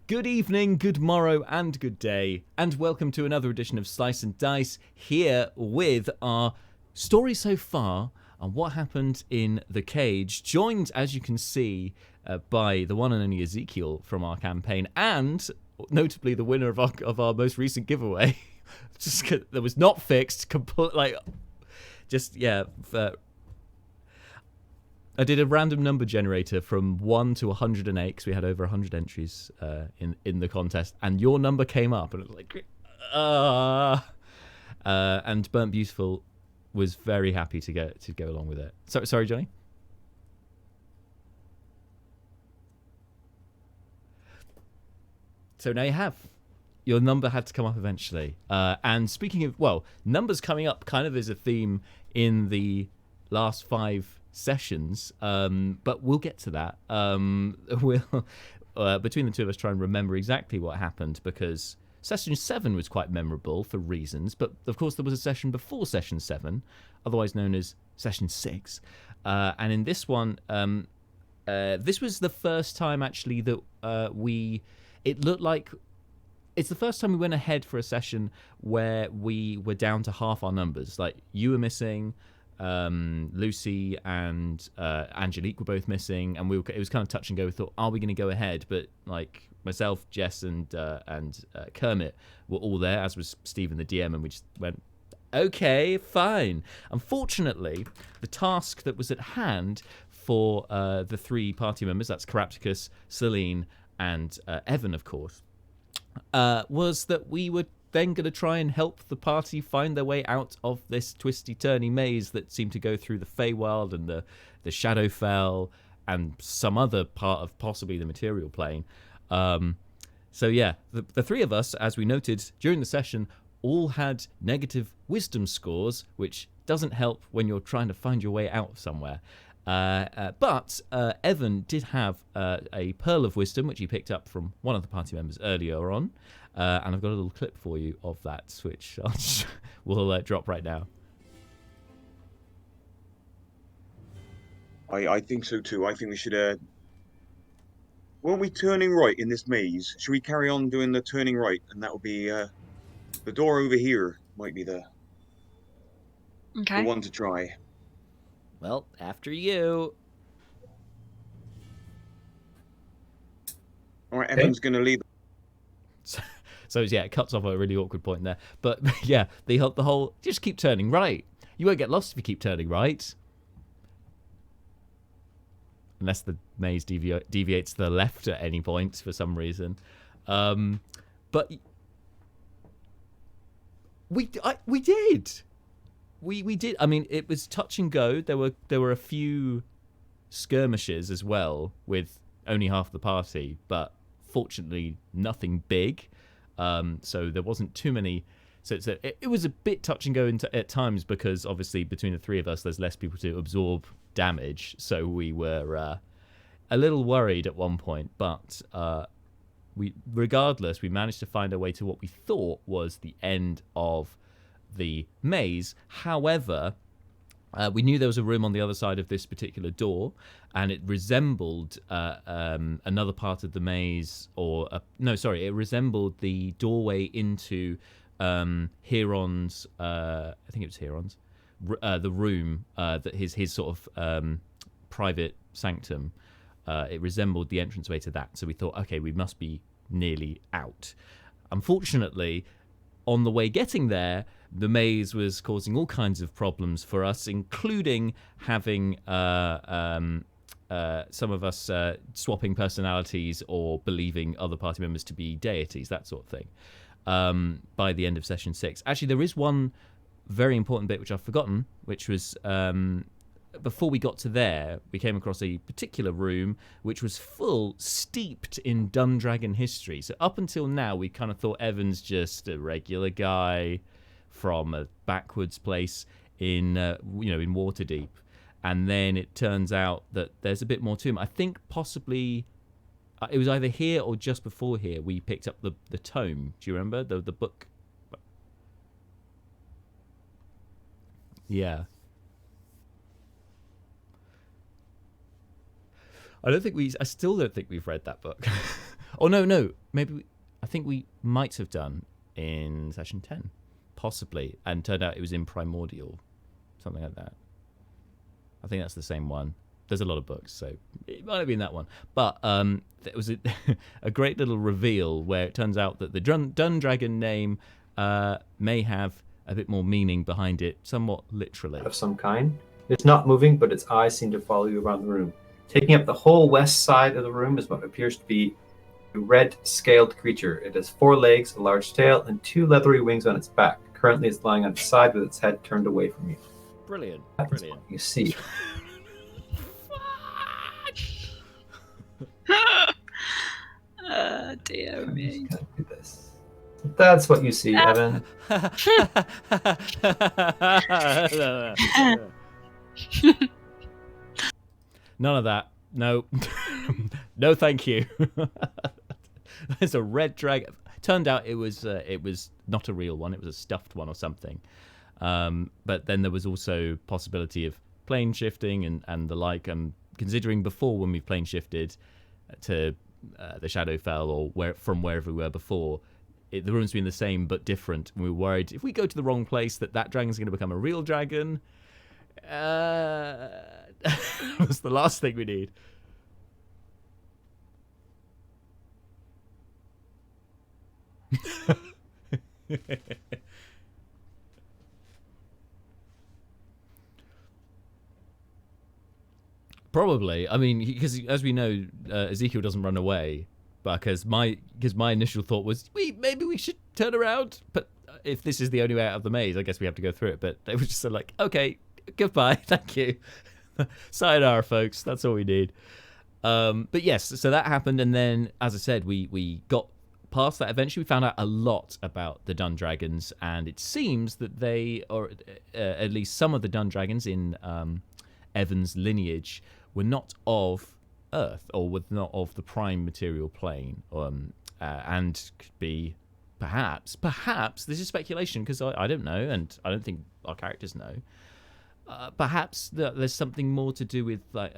Good evening, good morrow, and good day, and welcome to another edition of Slice and Dice, here with our story so far on what happened in the cage, joined, as you can see, by the one and only Ezekiel from our campaign, and notably the winner of our most recent giveaway, just that was not fixed, I did a random number generator from 1 to 108 because we had over 100 entries in the contest, and your number came up, and it was like, and Burnt Beautiful was very happy to go along with it. Sorry, Jonny. So now you have. Your number had to come up eventually. And speaking of, numbers coming up kind of is a theme in the last 5 sessions, but we'll get to that. We'll between the two of us try and remember exactly what happened, because session 7 was quite memorable for reasons, but of course there was a session before session 7, otherwise known as session 6, and in this one, this was the first time actually that it looked like it's the first time we went ahead for a session where we were down to half our numbers. Like, you were missing, Lucy and Angelique were both missing, and it was kind of touch and go. We thought, are we going to go ahead? But like myself, Jess, and Kermit were all there, as was Stephen the DM, and we just went, okay, fine. Unfortunately, the task that was at hand for the 3 party members, that's Carapticus, Celine, and Evan, of course, was that we were then going to try and help the party find their way out of this twisty-turny maze that seemed to go through the Feywild and the Shadowfell and some other part of possibly the material plane. So yeah, the 3 of us, as we noted during the session, all had negative wisdom scores, which doesn't help when you're trying to find your way out somewhere. But Evan did have a Pearl of Wisdom, which he picked up from one of the party members earlier on. And I've got a little clip for you of that, which we'll drop right now. I think so too. I think we should... weren't we turning right in this maze? Should we carry on doing the turning right? And that will be... the door over here might be the one to try. Well, after you. All right, Evan's going to lead. So yeah, it cuts off at a really awkward point there. But yeah, the whole, just keep turning right. You won't get lost if you keep turning right. Unless the maze deviates to the left at any point for some reason. But we did. We did. I mean, it was touch and go. There were a few skirmishes as well with only half the party, but fortunately nothing big. So there wasn't too many. So it was a bit touch and go at times, because obviously between the 3 of us, there's less people to absorb damage. So we were a little worried at one point, but regardless, we managed to find our way to what we thought was the end of the maze. However, we knew there was a room on the other side of this particular door, and it resembled another part of the maze, it resembled the doorway into Huron's, I think it was Huron's, the room, that his sort of private sanctum. It resembled the entranceway to that, so we thought, okay, we must be nearly out. Unfortunately, on the way getting there, the maze was causing all kinds of problems for us, including having some of us swapping personalities or believing other party members to be deities, that sort of thing, by the end of session 6. Actually, there is one very important bit which I've forgotten, which was before we got to there, we came across a particular room which was steeped in Dundragon history. So up until now, we kind of thought Evan's just a regular guy from a backwards place in in Waterdeep, and then it turns out that there's a bit more to him. I think possibly it was either here or just before here we picked up the tome. Do you remember the book? Yeah. I still don't think we've read that book. Oh no, maybe I think we might have done in session 10, possibly, and turned out it was in Primordial, something like that. I think that's the same one. There's a lot of books, so it might have been that one. But there was a great little reveal where it turns out that the Dundragon name may have a bit more meaning behind it, somewhat literally. Of some kind. It's not moving, but its eyes seem to follow you around the room. Taking up the whole west side of the room is what appears to be a red-scaled creature. It has 4 legs, a large tail, and 2 leathery wings on its back. Currently, it's lying on its side with its head turned away from you. Brilliant. That's Brilliant. what you see. Dear I'm me. just gonna do this. That's what you see, Evan. None of that. No. No, thank you. There's a red dragon. Turned out it was not a real one. It was a stuffed one or something. But then there was also possibility of plane shifting and the like. Considering before when we plane shifted to the Shadowfell or from wherever we were before, the room's been the same but different. And we were worried if we go to the wrong place that dragon's going to become a real dragon. That's the last thing we need. Probably. I mean, because as we know, Ezekiel doesn't run away. Because my initial thought was, maybe we should turn around. But if this is the only way out of the maze, I guess we have to go through it. But they were just sort of like, okay, goodbye, thank you. Sayonara, folks. That's all we need. But yes, so that happened. And then, as I said, we got past that. Eventually, we found out a lot about the Dundragons. And it seems that they, or at least some of the Dundragons in Evan's lineage, were not of Earth, or were not of the prime material plane, and could be perhaps this is speculation because I don't know, and I don't think our characters know. Perhaps there's something more to do with like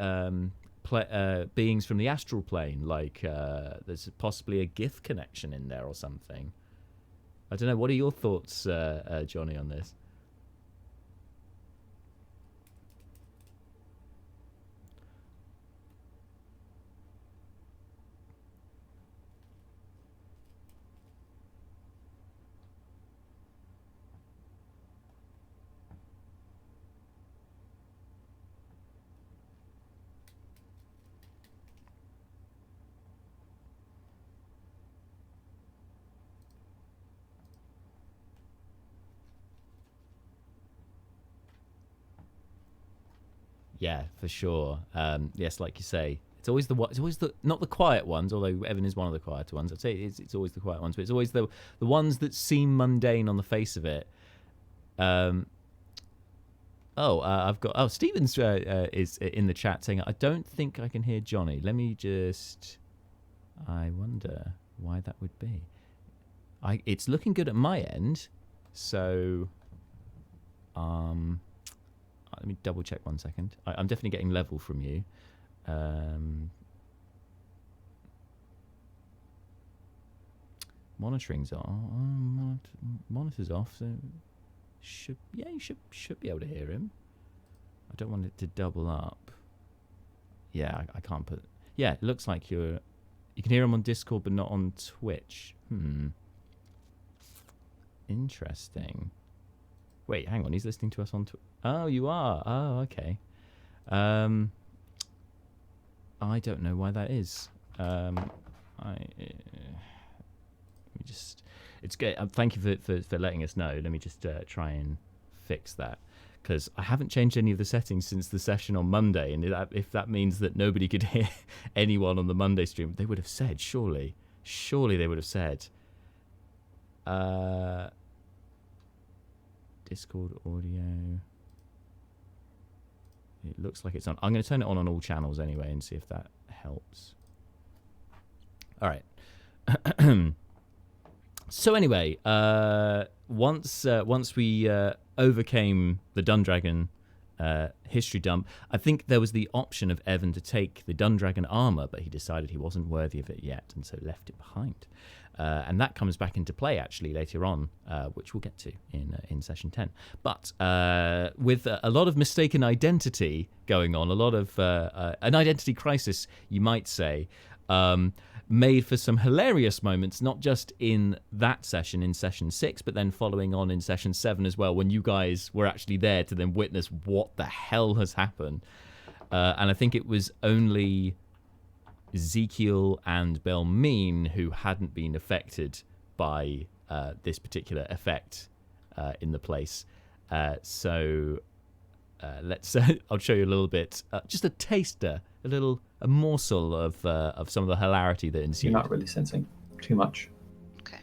beings from the astral plane, like there's possibly a gift connection in there or something. I don't know. What are your thoughts, Jonny, on this? Yeah, for sure. Yes, like you say, it's always the not the quiet ones. Although Evan is one of the quieter ones, I'd say it's always the quiet ones. But it's always the ones that seem mundane on the face of it. I've got. Stephen's is in the chat saying, "I don't think I can hear Jonny." Let me just. I wonder why that would be. It's looking good at my end, so. Let me double check 1 second. I'm definitely getting level from you. Monitoring's on. Monitor's off. So you should be able to hear him. I don't want it to double up. Yeah, I can't put. Yeah, it looks like you can hear him on Discord, but not on Twitch. Interesting. Wait, hang on. He's listening to us on Twitch. Oh, you are. Oh, okay. I don't know why that is. Let me just. It's good. Thank you for letting us know. Let me just try and fix that, because I haven't changed any of the settings since the session on Monday, and if that means that nobody could hear anyone on the Monday stream, they would have said, surely they would have said. Discord audio. It looks like it's on. I'm going to turn it on all channels anyway and see if that helps. All right. So anyway, once we overcame the Dundragon history dump. I think there was the option of Evan to take the Dundragon armor, but he decided he wasn't worthy of it yet, and so left it behind. And that comes back into play actually later on, which we'll get to in session 10. But with a lot of mistaken identity going on, a lot of an identity crisis, you might say, made for some hilarious moments, not just in that session, in session 6, but then following on in session 7 as well, when you guys were actually there to then witness what the hell has happened. And I think it was only Ezekiel and Belmine who hadn't been affected by this particular effect in the place. So let's I'll show you a little bit, just a taster, a morsel of some of the hilarity that ensued. You're not really sensing too much. Okay.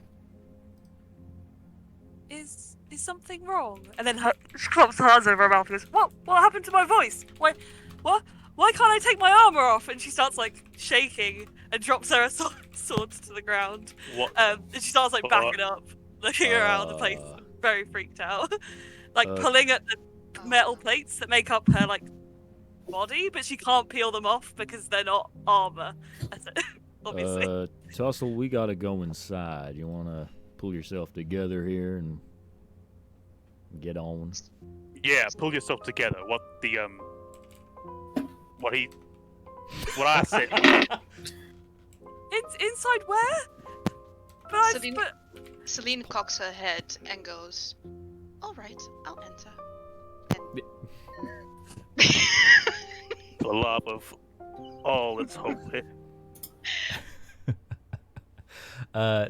Is something wrong? And then she claps her hands over her mouth and goes, What happened to my voice? What? Why can't I take my armor off? And she starts like shaking and drops her sword to the ground. What? And she starts like backing up, looking around the place, very freaked out, like pulling at the metal plates that make up her like body, but she can't peel them off because they're not armor. Obviously. Tussle, we gotta go inside. You wanna pull yourself together here and get on? Yeah, pull yourself together. What I said. Inside where? But Celine cocks her head and goes, "All right, I'll enter." The love of all that's holy.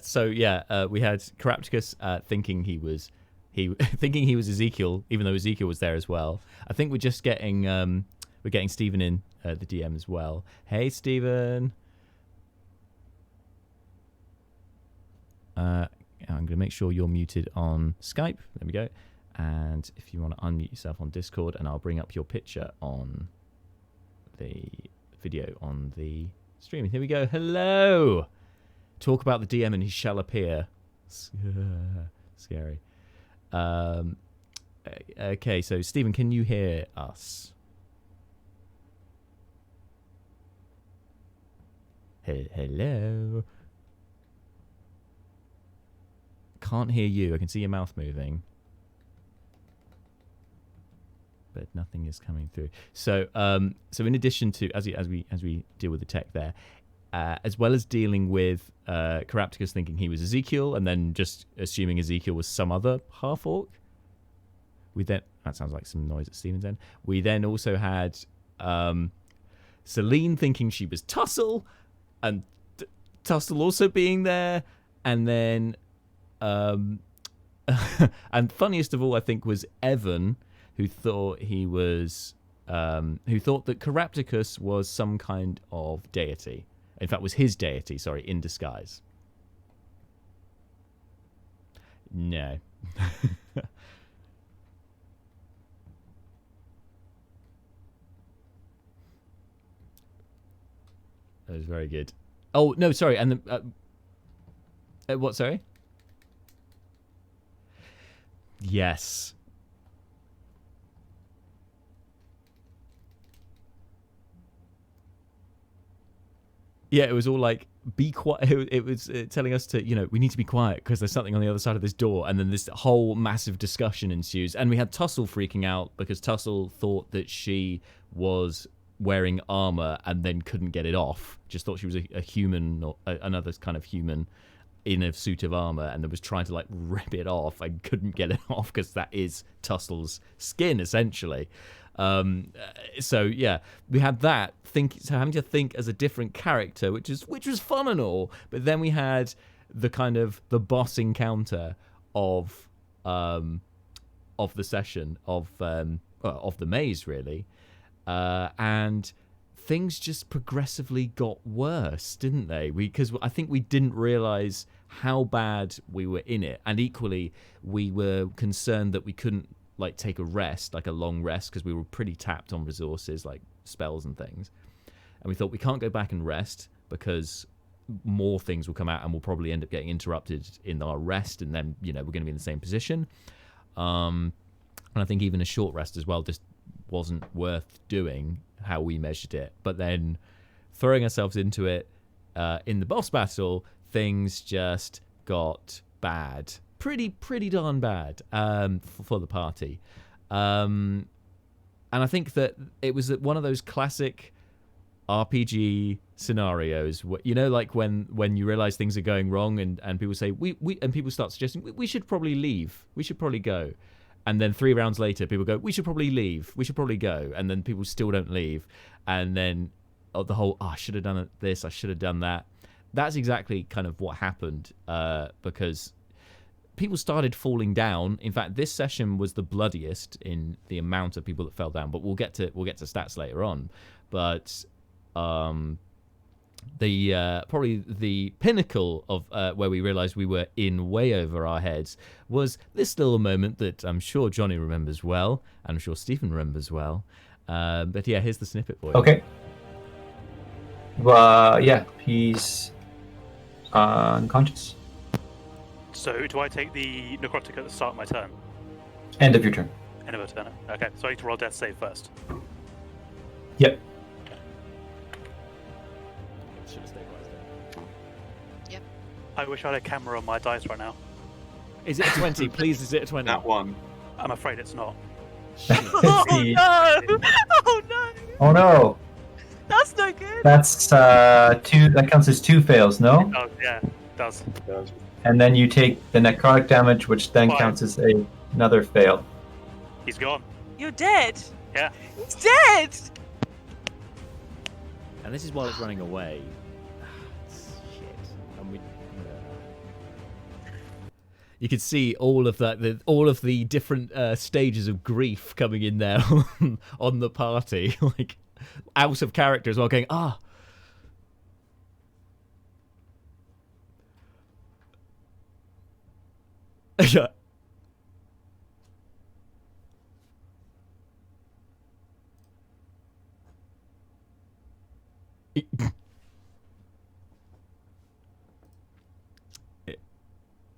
So yeah, we had Carapticus thinking he was Ezekiel, even though Ezekiel was there as well. I think we're just getting Stephen in, the DM as well. Hey, Stephen. I'm going to make sure you're muted on Skype. There we go. And if you want to unmute yourself on Discord, and I'll bring up your picture on the video on the stream. Here we go. Hello. Talk about the DM and he shall appear. Scary. Okay, so Stephen, can you hear us? Hello. Can't hear you. I can see your mouth moving, but nothing is coming through. So, so in addition to as we deal with the tech there, as well as dealing with Carapticus thinking he was Ezekiel and then just assuming Ezekiel was some other half-orc, that sounds like some noise at Stephen's end. We then also had Celine thinking she was Tussle, and Tussle also being there, and then and funniest of all, I think, was Evan, who thought he was who thought that Carapticus was some kind of deity. In fact, was his deity, sorry, in disguise. No. That was very good. Oh, no, sorry. And the, what, sorry? Yes. Yeah, it was all like, be quiet. It was telling us to, we need to be quiet because there's something on the other side of this door. And then this whole massive discussion ensues. And we had Tussle freaking out because Tussle thought that she was wearing armor and then couldn't get it off. Just thought she was a human or another kind of human in a suit of armor, and then was trying to like rip it off and couldn't get it off because that is Tussle's skin essentially. So yeah, we had that having to think as a different character, which was fun and all. But then we had the kind of the boss encounter of the session of the maze really, and things just progressively got worse, didn't they? Because I think we didn't realize how bad we were in it, and equally we were concerned that we couldn't like take a rest, like a long rest, because we were pretty tapped on resources like spells and things, and we thought we can't go back and rest because more things will come out and we'll probably end up getting interrupted in our rest, and then we're going to be in the same position, and I think even a short rest as well just wasn't worth doing how we measured it. But then throwing ourselves into it in the boss battle, things just got bad, pretty darn bad for the party. And I think that it was one of those classic RPG scenarios, you know, like when you realize things are going wrong and people say we and people start suggesting we should probably leave, we should probably go, and then 3 rounds later people go we should probably leave, we should probably go, and then people still don't leave, and then the whole I should have done this, I should have done that. That's exactly kind of what happened, because people started falling down. In fact, this session was the bloodiest in the amount of people that fell down, but we'll get to stats later on. But the probably the pinnacle of where we realized we were in way over our heads was this little moment that I'm sure Jonny remembers well, and I'm sure Stephen remembers well. But yeah, here's the snippet for you. Okay. Well, yeah, he's unconscious. So, do I take the necrotic at the start of my turn? End of your turn. End of a turn. Okay, so I need to roll death save first. Yep. Should have stabilized it. I wish I had a camera on my dice right now. Is it a 20? Please, is it a 20? That one. I'm afraid it's not. Oh no! Oh no! Oh no! That's no good. That's 2. That counts as 2 fails, no? Oh, yeah, it does. And then you take the necrotic damage, which then Fine. counts as another fail. He's gone. You're dead. Yeah. He's dead. And this is while it's running away. Shit. And we. You could see all of that, all of the different stages of grief coming in there on the party, like out of character as well, going Yeah.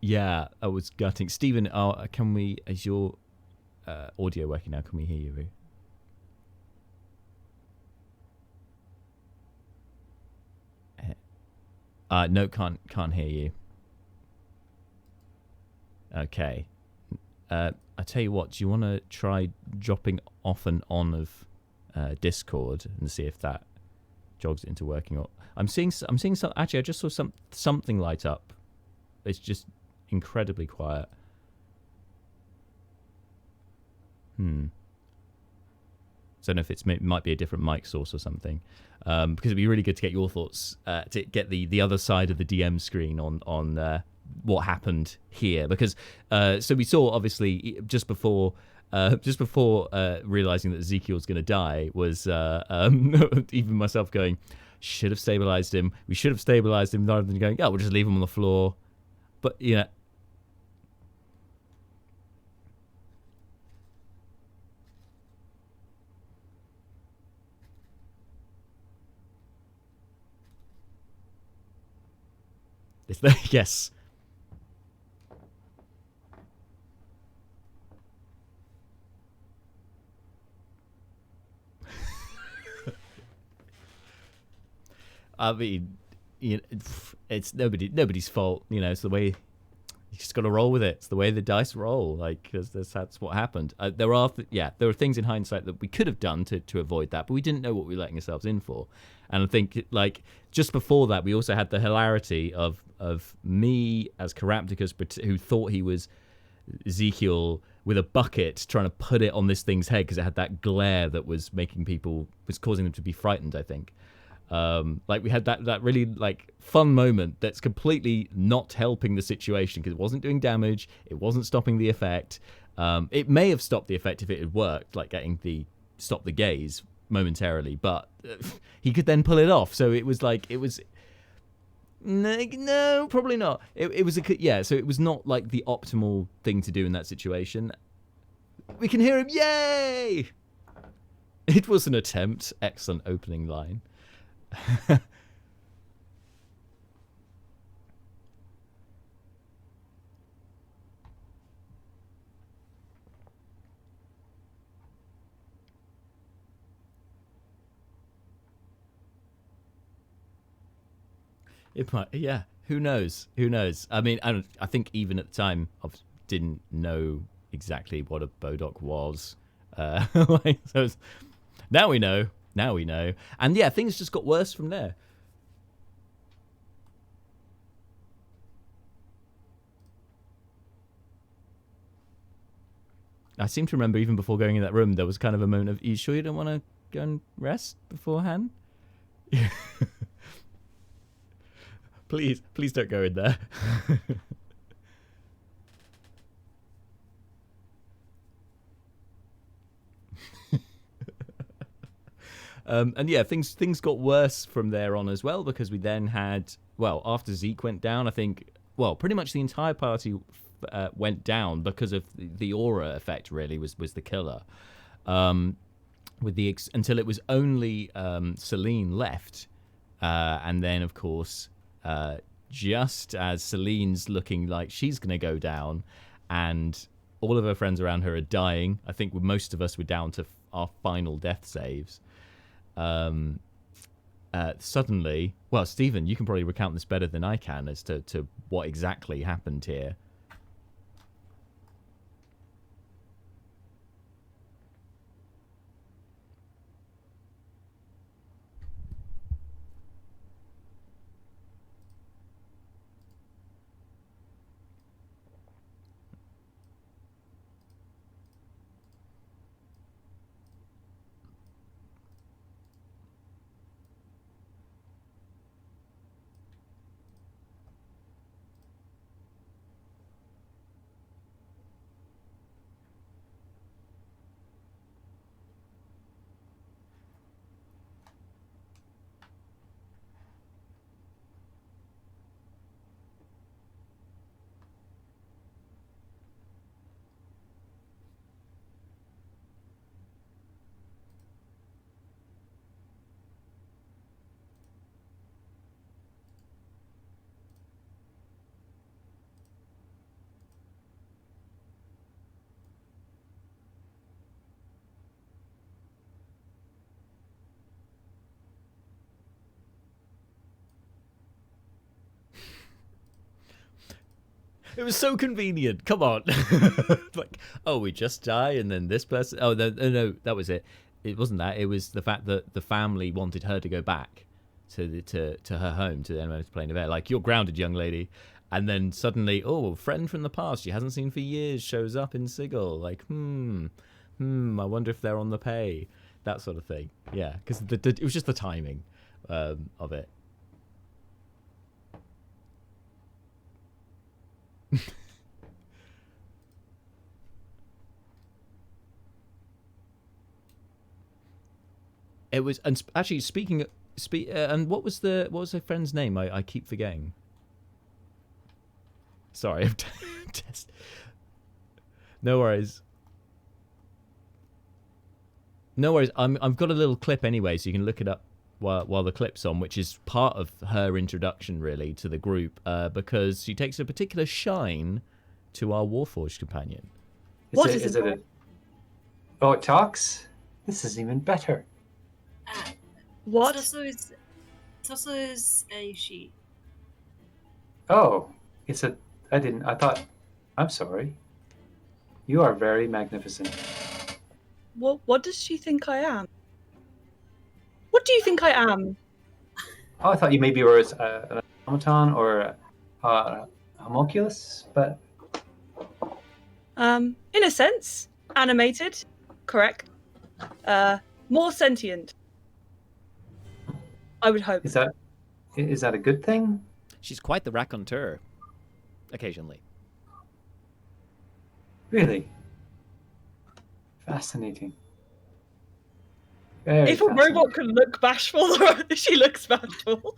Yeah, I was gutting. Stephen, can we? Is your audio working now? Can we hear you? No, can't hear you. Okay. I tell you what. Do you want to try dropping off and on of Discord and see if that jogs it into working? Or I'm seeing some. Actually, I just saw something light up. It's just incredibly quiet. So I don't know if it might be a different mic source or something, because it'd be really good to get your thoughts, to get the other side of the DM screen on what happened here, because so we saw obviously just before realizing that Ezekiel's going to die was even myself going, should have stabilized him. We should have stabilized him rather than going, we'll just leave him on the floor. But you know. Yes. I mean, you know, it's nobody's fault. You know, it's the way. You just got to roll with it. It's the way the dice roll. Like, that's what happened. There are things in hindsight that we could have done to avoid that, but we didn't know what we were letting ourselves in for. And I think, like, just before that, we also had the hilarity of me as Carapticus, who thought he was Ezekiel with a bucket, trying to put it on this thing's head because it had that glare that was causing them to be frightened, I think. Like we had that really like fun moment that's completely not helping the situation because it wasn't doing damage, it wasn't stopping the effect. It may have stopped the effect if it had worked, like getting stop the gaze momentarily, but he could then pull it off. So it was no, probably not. It was so it was not like the optimal thing to do in that situation. We can hear him, yay! It was an attempt. Excellent opening line. It might, yeah. Who knows? Who knows? I mean, I think even at the time, I didn't know exactly what a Bodok was. Now we know. Now we know. And yeah, things just got worse from there. I seem to remember even before going in that room, there was kind of a moment of, "Are you sure you don't want to go and rest beforehand?" Please don't go in there. And yeah, things got worse from there on as well, because we then had, well, after Zeke went down, I think, well, pretty much the entire party went down because of the aura effect. Really was the killer. With until it was only Celine left, and then of course, just as Celine's looking like she's going to go down, and all of her friends around her are dying. I think most of us were down to our final death saves. Suddenly, well, Stephen, you can probably recount this better than I can as to what exactly happened here. It was so convenient. Come on. Like, oh, we just die, and then this person... Oh, no, that was it. It wasn't that. It was the fact that the family wanted her to go back to her home, to the Enemy's Plane of Air. Like, you're grounded, young lady. And then suddenly, oh, a friend from the past she hasn't seen for years shows up in Sigil. Like, I wonder if they're on the pay. That sort of thing. Yeah, because it was just the timing of it. It was, and actually and what was her friend's name? I keep forgetting. Sorry, I'm no worries. No worries. I've got a little clip anyway, so you can look it up while the clip's on, which is part of her introduction really to the group, because she takes a particular shine to our Warforged companion. Is it Oh, it talks? This is even better. What? Toso's a she. Oh, I'm sorry. You are very magnificent. What does she think I am? What do you think I am? Oh, I thought you maybe were an automaton or a homunculus, but... In a sense, animated, correct. More sentient. I would hope. Is that a good thing? She's quite the raconteur, occasionally. Really? Fascinating. Very if a robot could look bashful, she looks bashful.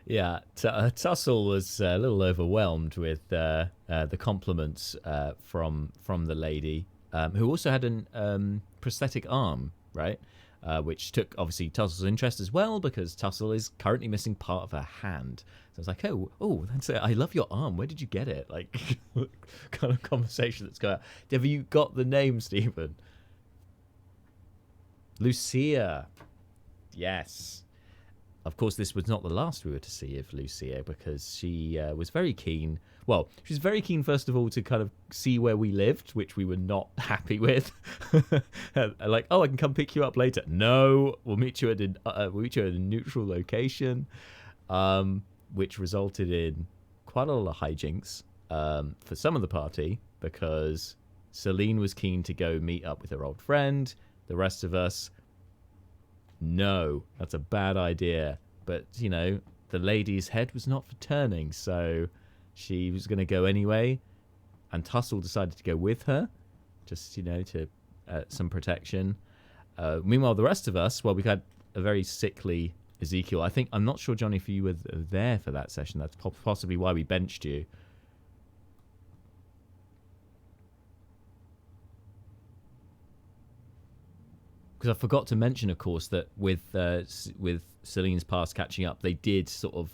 Yeah, Tussle was a little overwhelmed with the compliments from the lady, who also had an prosthetic arm, right? Which took, obviously, Tussle's interest as well, because Tussle is currently missing part of her hand. So I was like, oh, that's it. I love your arm. Where did you get it? Like, kind of conversation that's going on. Have you got the name, Stephen? Lucia. Yes. of course, this was not the last we were to see of Lucia, because she was very keen. Well, she was very keen, first of all, to kind of see where we lived, which we were not happy with. Like, oh, I can come pick you up later. No, we'll meet you at a neutral location, which resulted in quite a lot of hijinks for some of the party, because Celine was keen to go meet up with her old friend. The rest of us, no, that's a bad idea. But, you know, the lady's head was not for turning, so she was going to go anyway. And Tussle decided to go with her, just, you know, to some protection. Meanwhile, the rest of us, well, we had a very sickly Ezekiel. I'm not sure, Jonny, if you were there for that session. That's possibly why we benched you. Because I forgot to mention, of course, that with Celine's past catching up, they did sort of,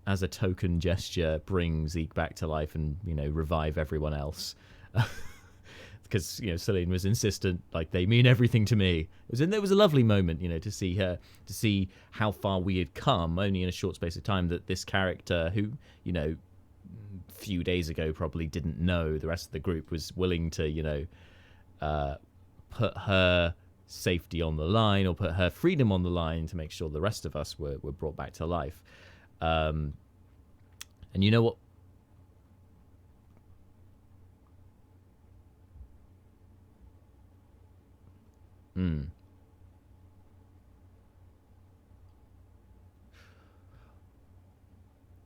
as a token gesture, bring Zeke back to life and, you know, revive everyone else. Because, you know, Celine was insistent, like, they mean everything to me. There was a lovely moment, you know, to see how far we had come, only in a short space of time, that this character who, you know, a few days ago probably didn't know the rest of the group was willing to, you know, put her safety on the line, or put her freedom on the line, to make sure the rest of us were brought back to life. And you know what?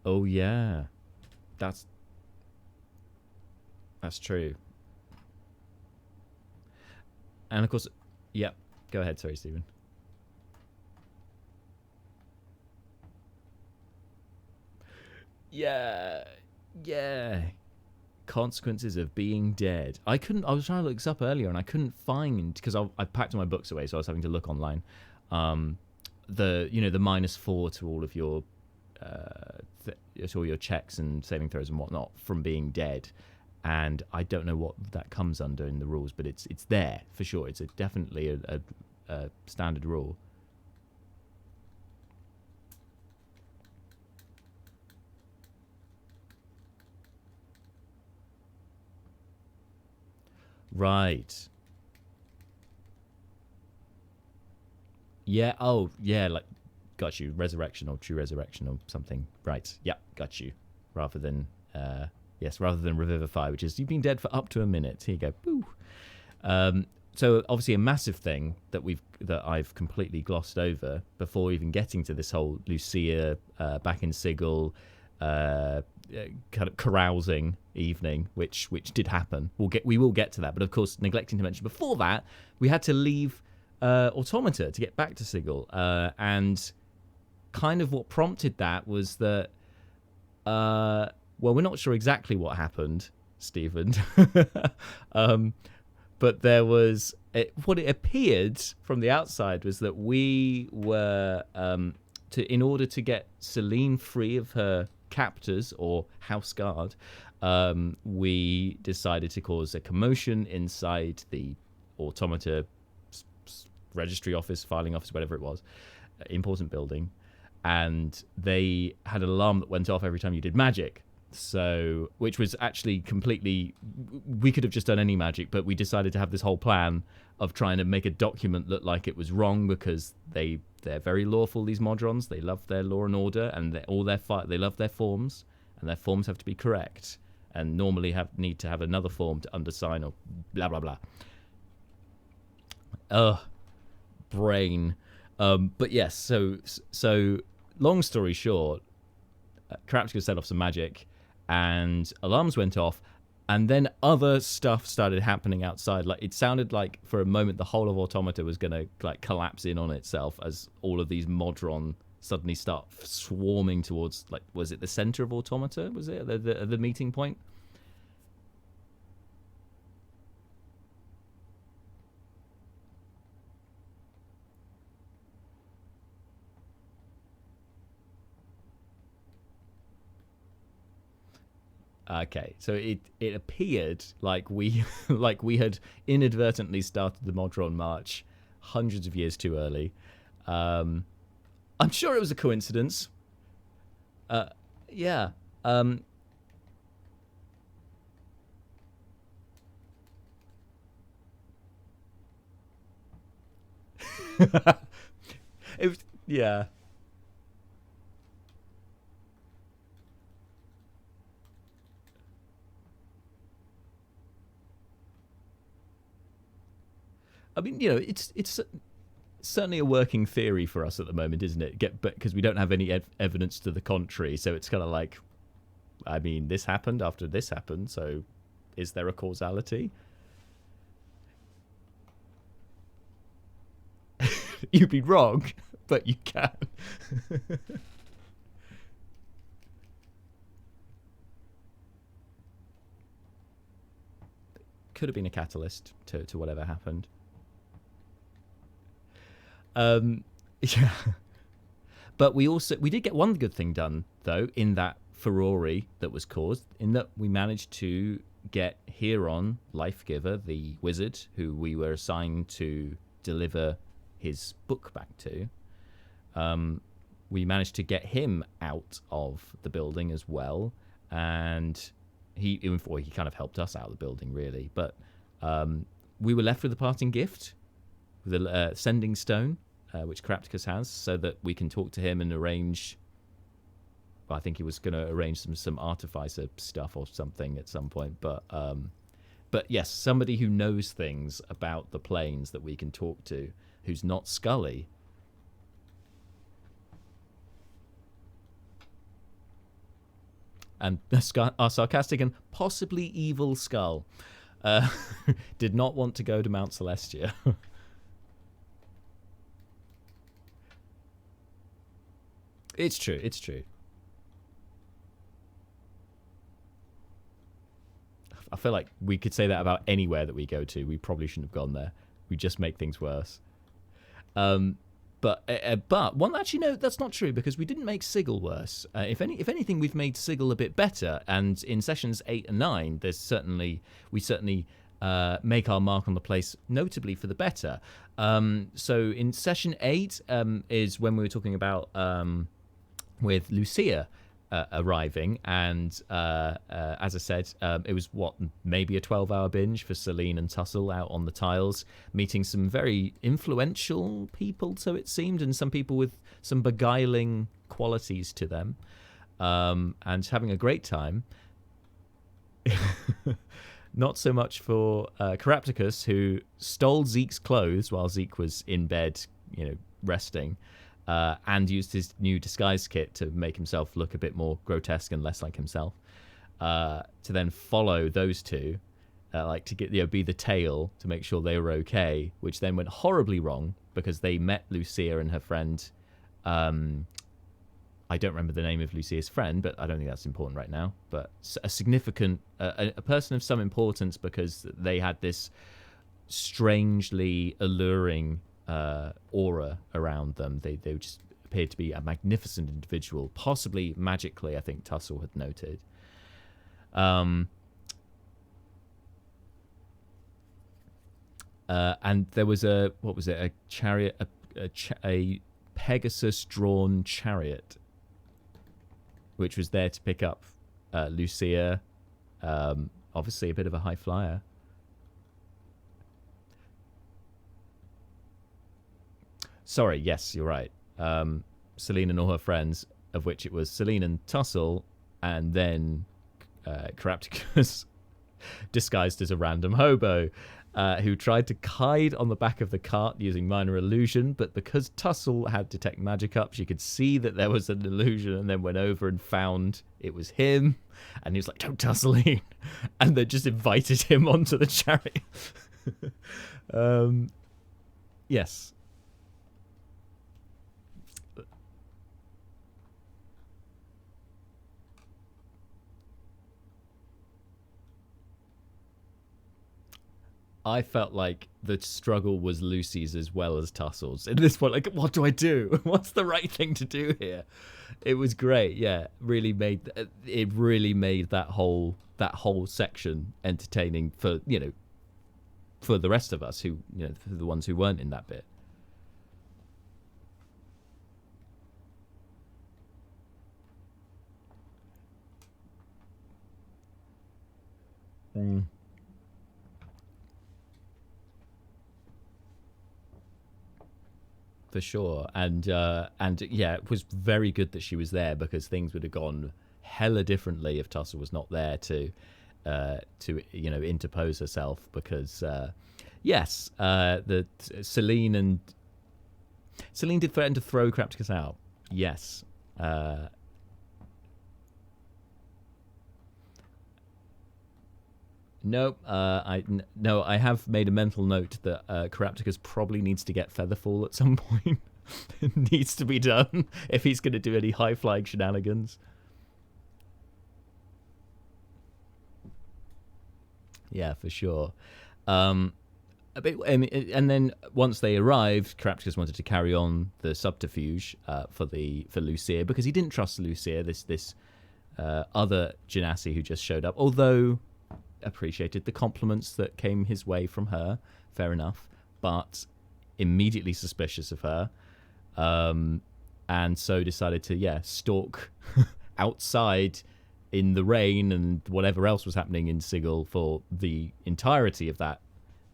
Oh yeah, that's true. And of course, yeah. Go ahead, sorry, Stephen. Yeah. Consequences of being dead. I was trying to look this up earlier and I couldn't find, because I packed my books away, so I was having to look online. The -4 to all of your to all your checks and saving throws and whatnot from being dead. And I don't know what that comes under in the rules, but it's there for sure. It's definitely a standard rule. Right. Yeah. Oh, yeah. Like, got you. Resurrection or true resurrection or something. Right. Yeah. Got you. Rather than revivify, which is you've been dead for up to a minute. Here you go. Boo. So obviously a massive thing that I've completely glossed over before even getting to this whole Lucia back in Sigil kind of carousing evening, which did happen. We will get to that, but of course, neglecting to mention before that, we had to leave Automata to get back to Sigil, and kind of what prompted that was that well, we're not sure exactly what happened, Stephen. But there was what it appeared from the outside was that we were in order to get Celine free of her captors or house guard, we decided to cause a commotion inside the Automata registry office, filing office, whatever it was, important building, and they had an alarm that went off every time you did magic. So, which was actually completely, we could have just done any magic, but we decided to have this whole plan of trying to make a document look like it was wrong, because they're very lawful, these Modrons. They love their law and order, and they love their forms, and their forms have to be correct, and normally need to have another form to undersign or blah blah blah. Brain. But yes, so long story short, Karaptika set off some magic, and alarms went off, and then other stuff started happening outside. Like, it sounded like for a moment the whole of Automata was gonna like collapse in on itself as all of these Modron suddenly start swarming towards, like, was it the center of Automata? Was it the meeting point? Okay, so it appeared like we had inadvertently started the Modron March hundreds of years too early, I'm sure it was a coincidence. Yeah. It was, yeah. I mean, you know, it's certainly a working theory for us at the moment, isn't it? Because we don't have any evidence to the contrary, so it's kind of like, I mean, this happened after this happened, so is there a causality? You'd be wrong, but you can. Could have been a catalyst to whatever happened. Yeah. But we did get one good thing done, though, in that furore that was caused, in that we managed to get Huron, Lifegiver, the wizard who we were assigned to deliver his book back to. We managed to get him out of the building as well, and he kind of helped us out of the building, really. But we were left with a parting gift, with a sending stone, which Carapticus has, so that we can talk to him and arrange. Well, I think he was going to arrange some artificer stuff or something at some point. But yes, somebody who knows things about the planes that we can talk to, who's not Scully. And our sarcastic and possibly evil Skull did not want to go to Mount Celestia. It's true. It's true. I feel like we could say that about anywhere that we go to. We probably shouldn't have gone there. We just make things worse. But one, actually, no, that's not true, because we didn't make Sigil worse. If anything, we've made Sigil a bit better. And in sessions 8 and 9, we certainly make our mark on the place, notably for the better. So in session 8 is when we were talking about with Lucia arriving, and as I said, it was maybe a 12-hour binge for Celine and Tussle out on the tiles, meeting some very influential people, so it seemed, and some people with some beguiling qualities to them, and having a great time. Not so much for Carapticus, who stole Zeke's clothes while Zeke was in bed, resting. And used his new disguise kit to make himself look a bit more grotesque and less like himself. To then follow those two, to get be the tail to make sure they were okay, which then went horribly wrong because they met Lucia and her friend. I don't remember the name of Lucia's friend, but I don't think that's important right now. But a significant, a person of some importance, because they had this strangely alluring aura around them. They just appeared to be a magnificent individual, possibly magically, I think Tussle had noted. And there was a chariot, a Pegasus-drawn chariot, which was there to pick up Lucia. Obviously a bit of a high flyer. Sorry, yes, you're right. Celine and all her friends, of which it was Celine and Tussle, and then Carapticus, disguised as a random hobo, who tried to hide on the back of the cart using minor illusion, but because Tussle had Detect Magic up, she could see that there was an illusion, and then went over and found it was him, and he was like, "Don't tussle in," and then just invited him onto the chariot. Yes. I felt like the struggle was Lucy's as well as Tussle's. At this point, like, what do I do? What's the right thing to do here? It was great, yeah. It really made that whole section entertaining for for the rest of us who for the ones who weren't in that bit. For sure, and yeah, it was very good that she was there because things would have gone hella differently if Tussle was not there to interpose herself. Because yes, the Celine did threaten to throw Crapticus out. Yes. No, I have made a mental note that Carapticus probably needs to get Featherfall at some point. It needs to be done if he's going to do any high-flying shenanigans. Yeah, for sure. And then once they arrived, Carapticus wanted to carry on the subterfuge for Lucia because he didn't trust Lucia, this other Genasi who just showed up. Although appreciated the compliments that came his way from her, fair enough, but immediately suspicious of her, and so decided to stalk outside in the rain and whatever else was happening in Sigil for the entirety of that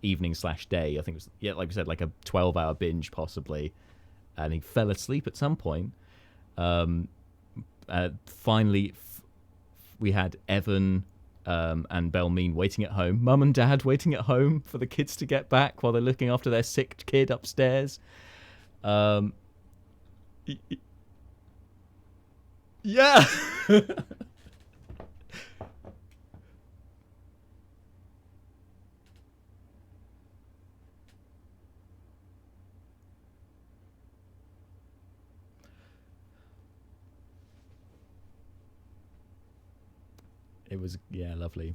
evening/day. I think it was, like we said, like a 12-hour binge possibly, and he fell asleep at some point. Finally we had Evan and Belmine waiting at home, Mum and Dad waiting at home for the kids to get back while they're looking after their sick kid upstairs. Yeah. It was, lovely.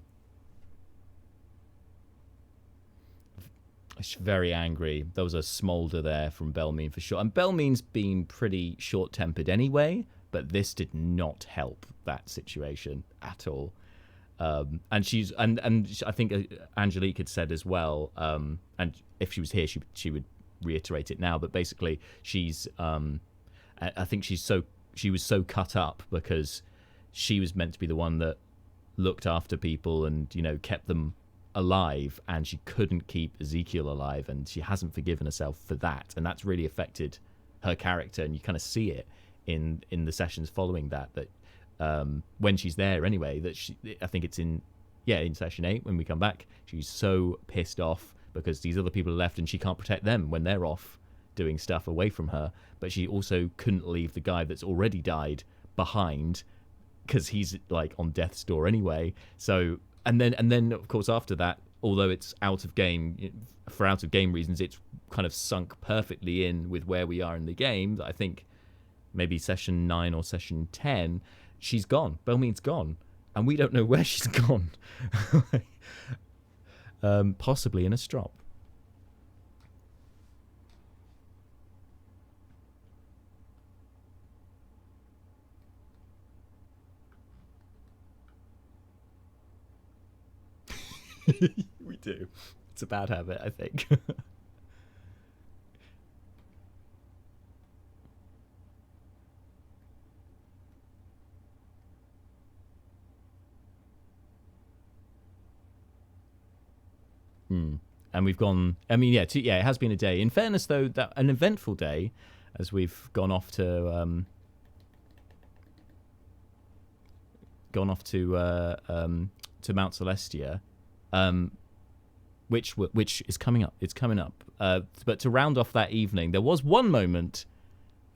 She's very angry. There was a smolder there from Belmine for sure. And Belmine's been pretty short-tempered anyway, but this did not help that situation at all. And I think Angelique had said as well, and if she was here, she would reiterate it now. But basically, she's, I think she was so cut up because she was meant to be the one that looked after people and kept them alive, and she couldn't keep Ezekiel alive, and she hasn't forgiven herself for that, and that's really affected her character, and you kind of see it in the sessions following that when she's there anyway, that I think it's in session 8 when we come back, she's so pissed off because these other people are left and she can't protect them when they're off doing stuff away from her, but she also couldn't leave the guy that's already died behind because he's like on death's door anyway. So and then of course after that, although it's out of game reasons, it's kind of sunk perfectly in with where we are in the game. I think maybe session 9 or session 10, she's gone. Belmine's gone, and we don't know where she's gone. Possibly in a strop. We do. It's a bad habit, I think. And we've gone. I mean, it has been a day. In fairness, though, an eventful day, as we've gone off to Mount Celestia. Which is coming up. It's coming up. But to round off that evening, there was one moment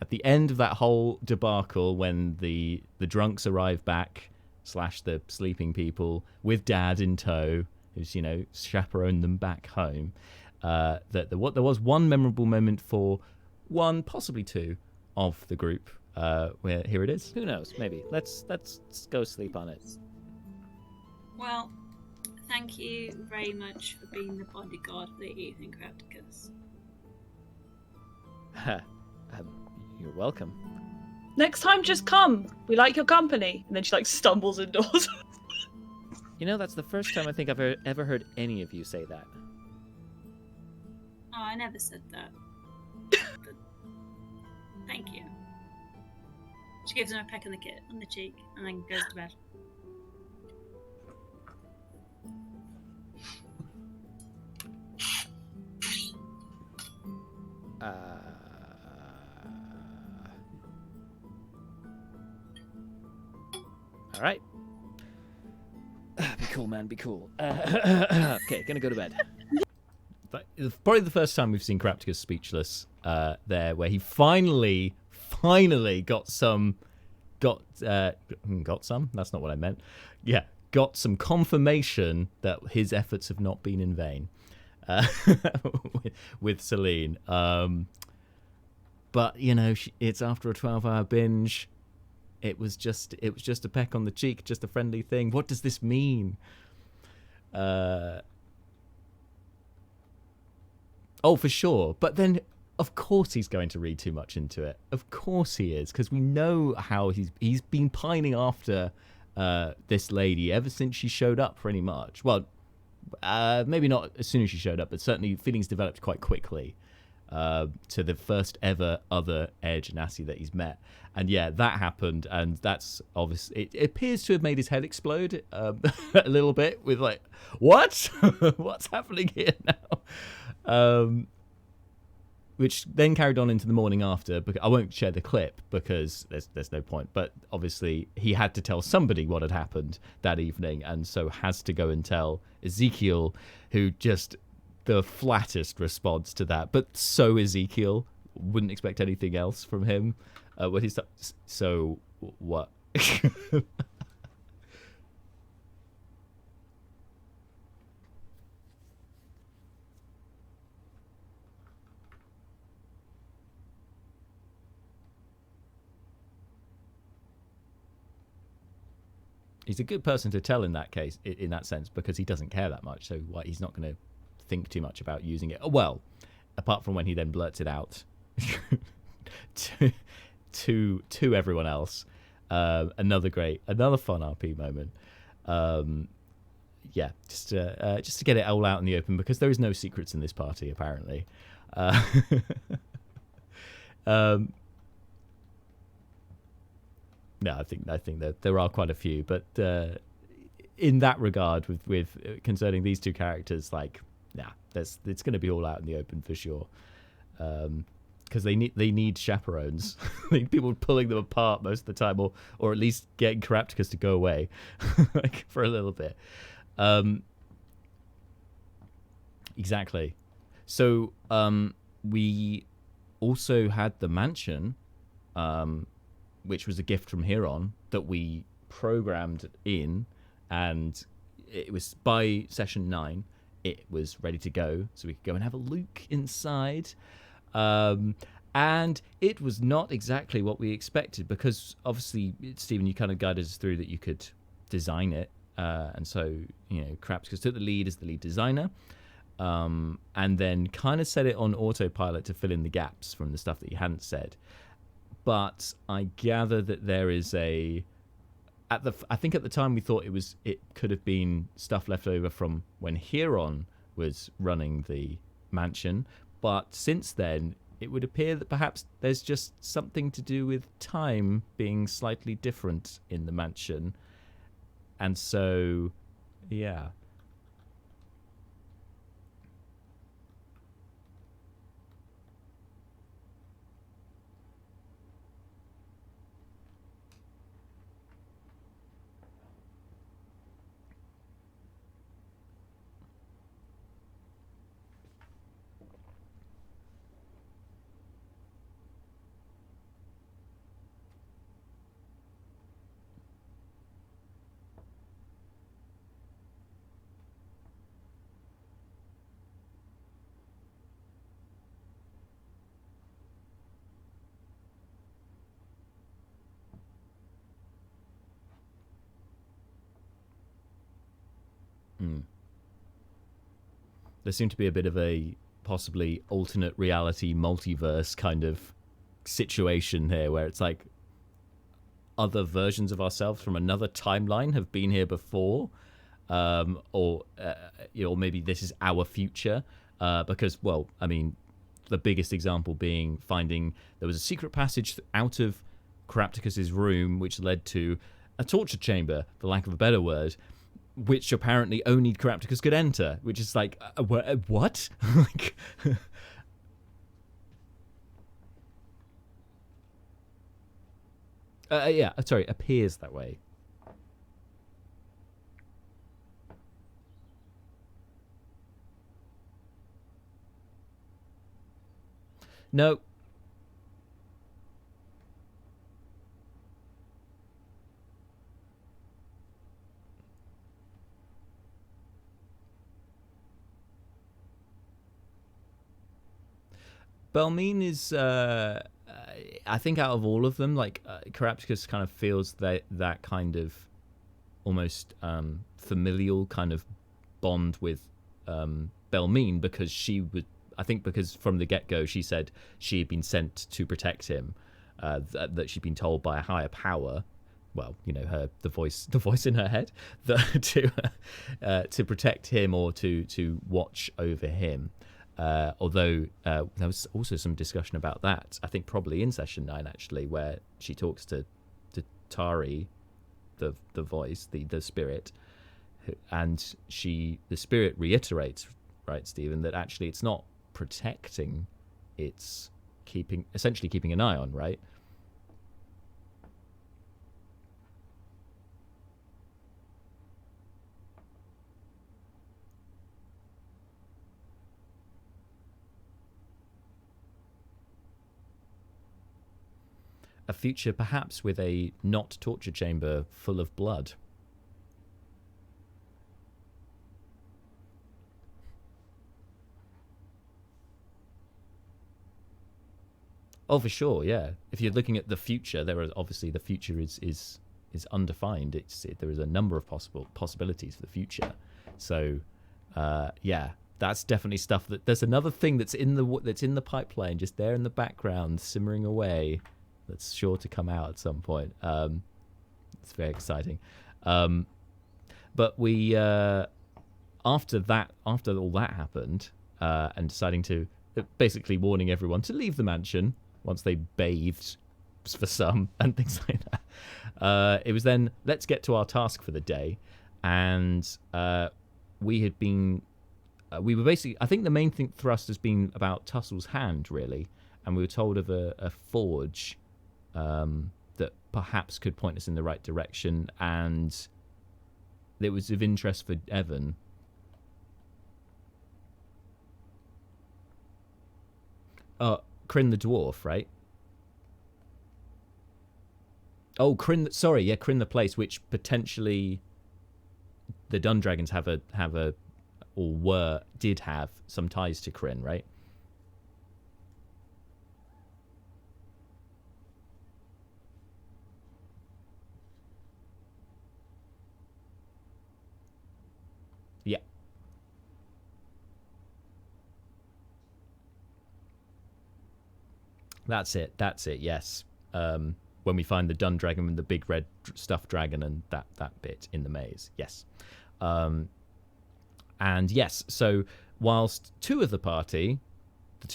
at the end of that whole debacle when the drunks arrived back / the sleeping people with Dad in tow, who's chaperoned them back home. That there was one memorable moment for one, possibly two, of the group. Where here it is. Who knows? Maybe let's go sleep on it. Well, thank you very much for being the bodyguard for the evening, Crapticus. You're welcome. Next time, just come. We like your company. And then she stumbles indoors. That's the first time I think I've ever heard any of you say that. Oh, I never said that. But thank you. She gives him a peck on the cheek and then goes to bed. All right. Be cool, man. Be cool. Okay, gonna go to bed. But it's probably the first time we've seen Crapticus speechless there, where he finally got some. Got some? That's not what I meant. Yeah, got some confirmation that his efforts have not been in vain with Celine. But you know, it's after a 12-hour binge. It was just a peck on the cheek, just a friendly thing. What does this mean? Oh, for sure. But then, of course, he's going to read too much into it. Of course he is, because we know how he's been pining after this lady ever since she showed up, pretty much. Well, maybe not as soon as she showed up, but certainly feelings developed quite quickly to the first ever other air genasi that he's met. And yeah, that happened, and that's obviously, it appears to have made his head explode a little bit with like, what? What's happening here now? Which then carried on into the morning after. Because I won't share the clip because there's no point. But obviously he had to tell somebody what had happened that evening, and so has to go and tell Ezekiel, who just the flattest response to that. But so Ezekiel wouldn't expect anything else from him. When he's so what? He's a good person to tell in that case, in that sense, because he doesn't care that much. So he's not going to think too much about using it. Well, apart from when he then blurts it out to everyone else. Another fun RP moment. Yeah, just to get it all out in the open, because there is no secrets in this party apparently. No, I think that there are quite a few, but in that regard, with concerning these two characters, like, it's going to be all out in the open for sure, because they need chaperones. They need people pulling them apart most of the time, or at least getting Carapticus to go away, like for a little bit. Exactly. So we also had the mansion. Which was a gift from Huron that we programmed in, and it was by session 9 it was ready to go, so we could go and have a look inside, and it was not exactly what we expected, because obviously, Stephen, you kind of guided us through that you could design it, and so, you know, Crapticus took the lead as the lead designer, and then kind of set it on autopilot to fill in the gaps from the stuff that you hadn't said. But I gather that there is I think at the time we thought it could have been stuff left over from when Huron was running the mansion. But since then, it would appear that perhaps there's just something to do with time being slightly different in the mansion. And so, yeah. There seemed to be a bit of a possibly alternate reality multiverse kind of situation here, where it's like other versions of ourselves from another timeline have been here before, or maybe this is our future, because, well, I mean, the biggest example being finding there was a secret passage out of Carapticus's room which led to a torture chamber, for lack of a better word, which apparently only Carapticus could enter, which is like, what? Like, Yeah, sorry, appears that way. No. Belmine is, I think, out of all of them, like Carapticus kind of feels that kind of almost familial kind of bond with Belmine, because she would, I think, because from the get-go she said she had been sent to protect him, that she'd been told by a higher power. Well, you know, the voice in her head, to protect him or to watch over him. Although there was also some discussion about that, I think probably in session 9 actually, where she talks to Tari, the voice, the spirit, and the spirit reiterates, right, Stephen, that actually it's not protecting, it's essentially keeping an eye on, right? A future perhaps with a not torture chamber full of blood. Oh, for sure, yeah. If you're looking at the future, there are obviously, the future is undefined. There is a number of possibilities for the future. So, yeah, that's definitely stuff that there's another thing that's in the pipeline, just there in the background, simmering away. That's sure to come out at some point. It's very exciting. But we, after all that happened, and deciding to, basically warning everyone to leave the mansion once they bathed, for some, and things like that. It was then, let's get to our task for the day. And we were basically, I think the main thrust has been about Tussle's hand, really. And we were told of a forge that perhaps could point us in the right direction, and it was of interest for Evan. Kryn the dwarf, right? Oh, Kryn the place, which potentially the Dundragons did have some ties to Kryn, right? Yeah. That's it, yes. When we find the Dun Dragon and the big red stuffed dragon and that bit in the maze, yes. And yes, so whilst two of the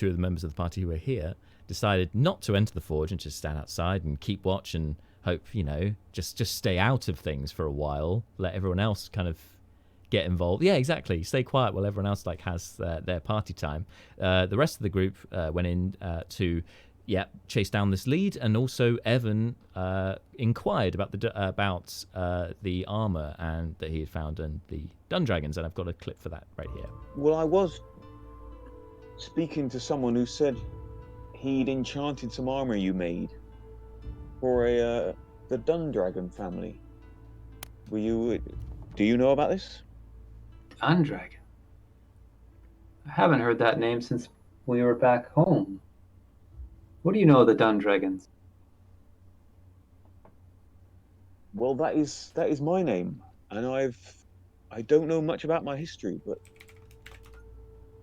members of the party who were here, decided not to enter the forge and just stand outside and keep watch and hope, just stay out of things for a while, let everyone else kind of get involved. Yeah, exactly. Stay quiet while everyone else has their party time. The rest of the group went in to chase down this lead, and also Evan inquired about the armor and that he had found and the Dundragons, and I've got a clip for that right here. Well, I was speaking to someone who said he'd enchanted some armor you made for the Dundragon family. Do you know about this? Dundragon? I haven't heard that name since we were back home. What do you know of the Dundragons? Well, that is my name, and I don't know much about my history, but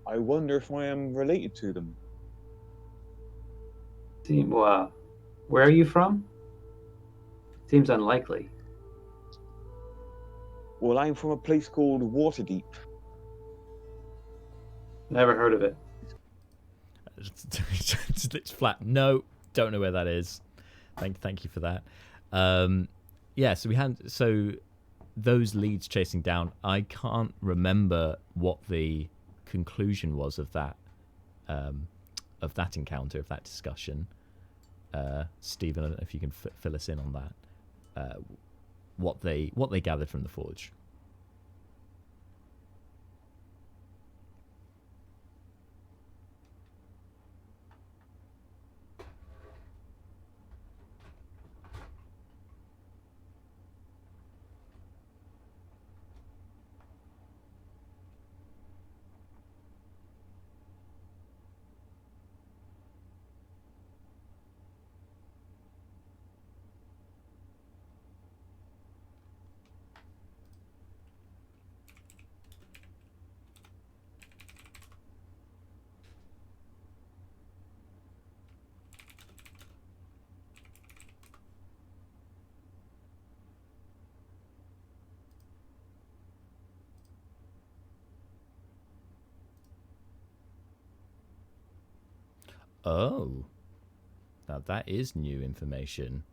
I wonder if I am related to them. Where are you from? Seems unlikely. Well, I'm from a place called Waterdeep. Never heard of it. It's flat. No, don't know where that is. Thank you for that. So those leads chasing down. I can't remember what the conclusion was of that encounter, of that discussion. Stephen, I don't know if you can fill us in on that. What they gathered from the forge. Oh, now that is new information.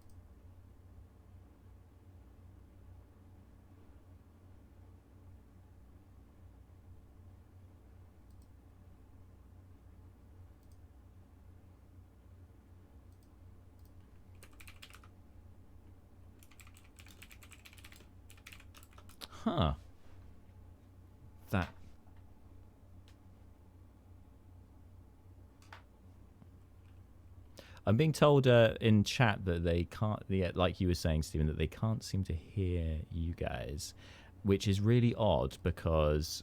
Huh. That. I'm being told in chat that they can't, like you were saying, Stephen, that they can't seem to hear you guys, which is really odd because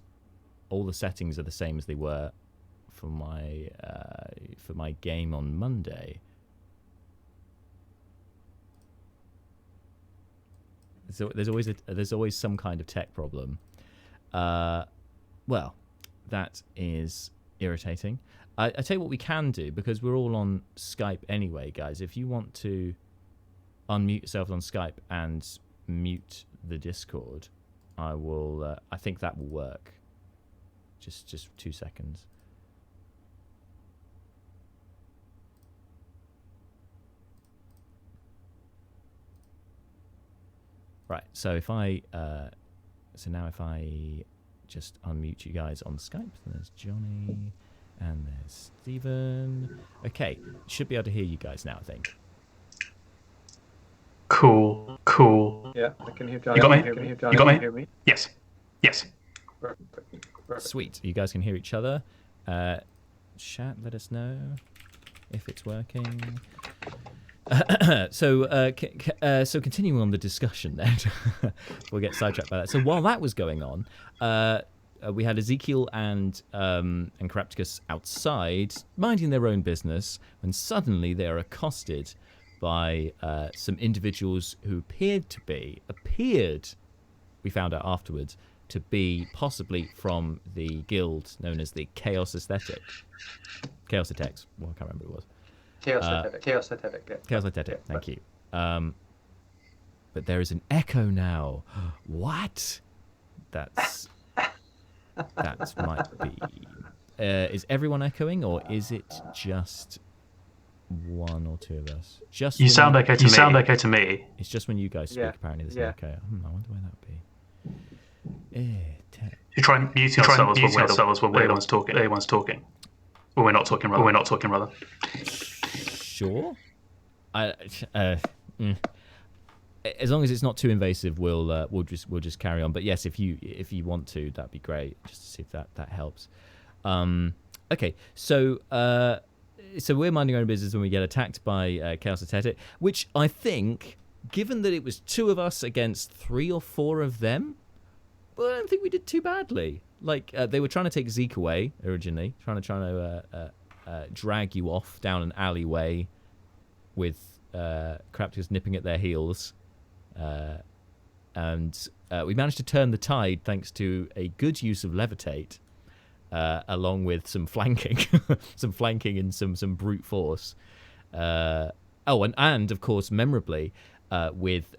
all the settings are the same as they were for my game on Monday. So there's always some kind of tech problem. Well, that is irritating. I tell you what we can do, because we're all on Skype anyway, guys. If you want to unmute yourself on Skype and mute the Discord, I will. I think that will work. Just 2 seconds. Right. So if I, now if I just unmute you guys on Skype, there's Jonny. And there's Stephen. Okay, should be able to hear you guys now, I think. Cool. Yeah, I can hear Jonny. You got me? Can you hear Jonny? You got me? Can you hear me? Yes. Perfect. Sweet. You guys can hear each other. Chat, let us know if it's working. So continuing on the discussion then. We'll get sidetracked by that. So while that was going on, we had Ezekiel and Carapticus outside, minding their own business, when suddenly they are accosted by some individuals who appeared, we found out afterwards, to be possibly from the guild known as the Chaos Aesthetic. Chaos Aesthetics. Well, I can't remember what it was. Chaos Aesthetic. Yeah. Chaos Aesthetic, thank you. But there is an echo now. What? That might be. Is everyone echoing, or is it just one or two of us? Just You sound okay to me. It's just when you guys speak. Yeah. Apparently, there's an echo. I wonder why that would be. You try and mute yourselves when we're the ones talking. Everyone's talking. Well, we're not talking. Rather. Sure. As long as it's not too invasive, we'll just carry on. But yes, if you want to, that'd be great. Just to see if that helps. Okay, so we're minding our own business when we get attacked by Chaos Aesthetic, which I think, given that it was 2 of us against 3 or 4 of them, well, I don't think we did too badly. Like they were trying to take Zeke away originally, trying to drag you off down an alleyway with Carapticus nipping at their heels. And we managed to turn the tide thanks to a good use of levitate, along with some flanking, and some brute force. And of course, memorably, with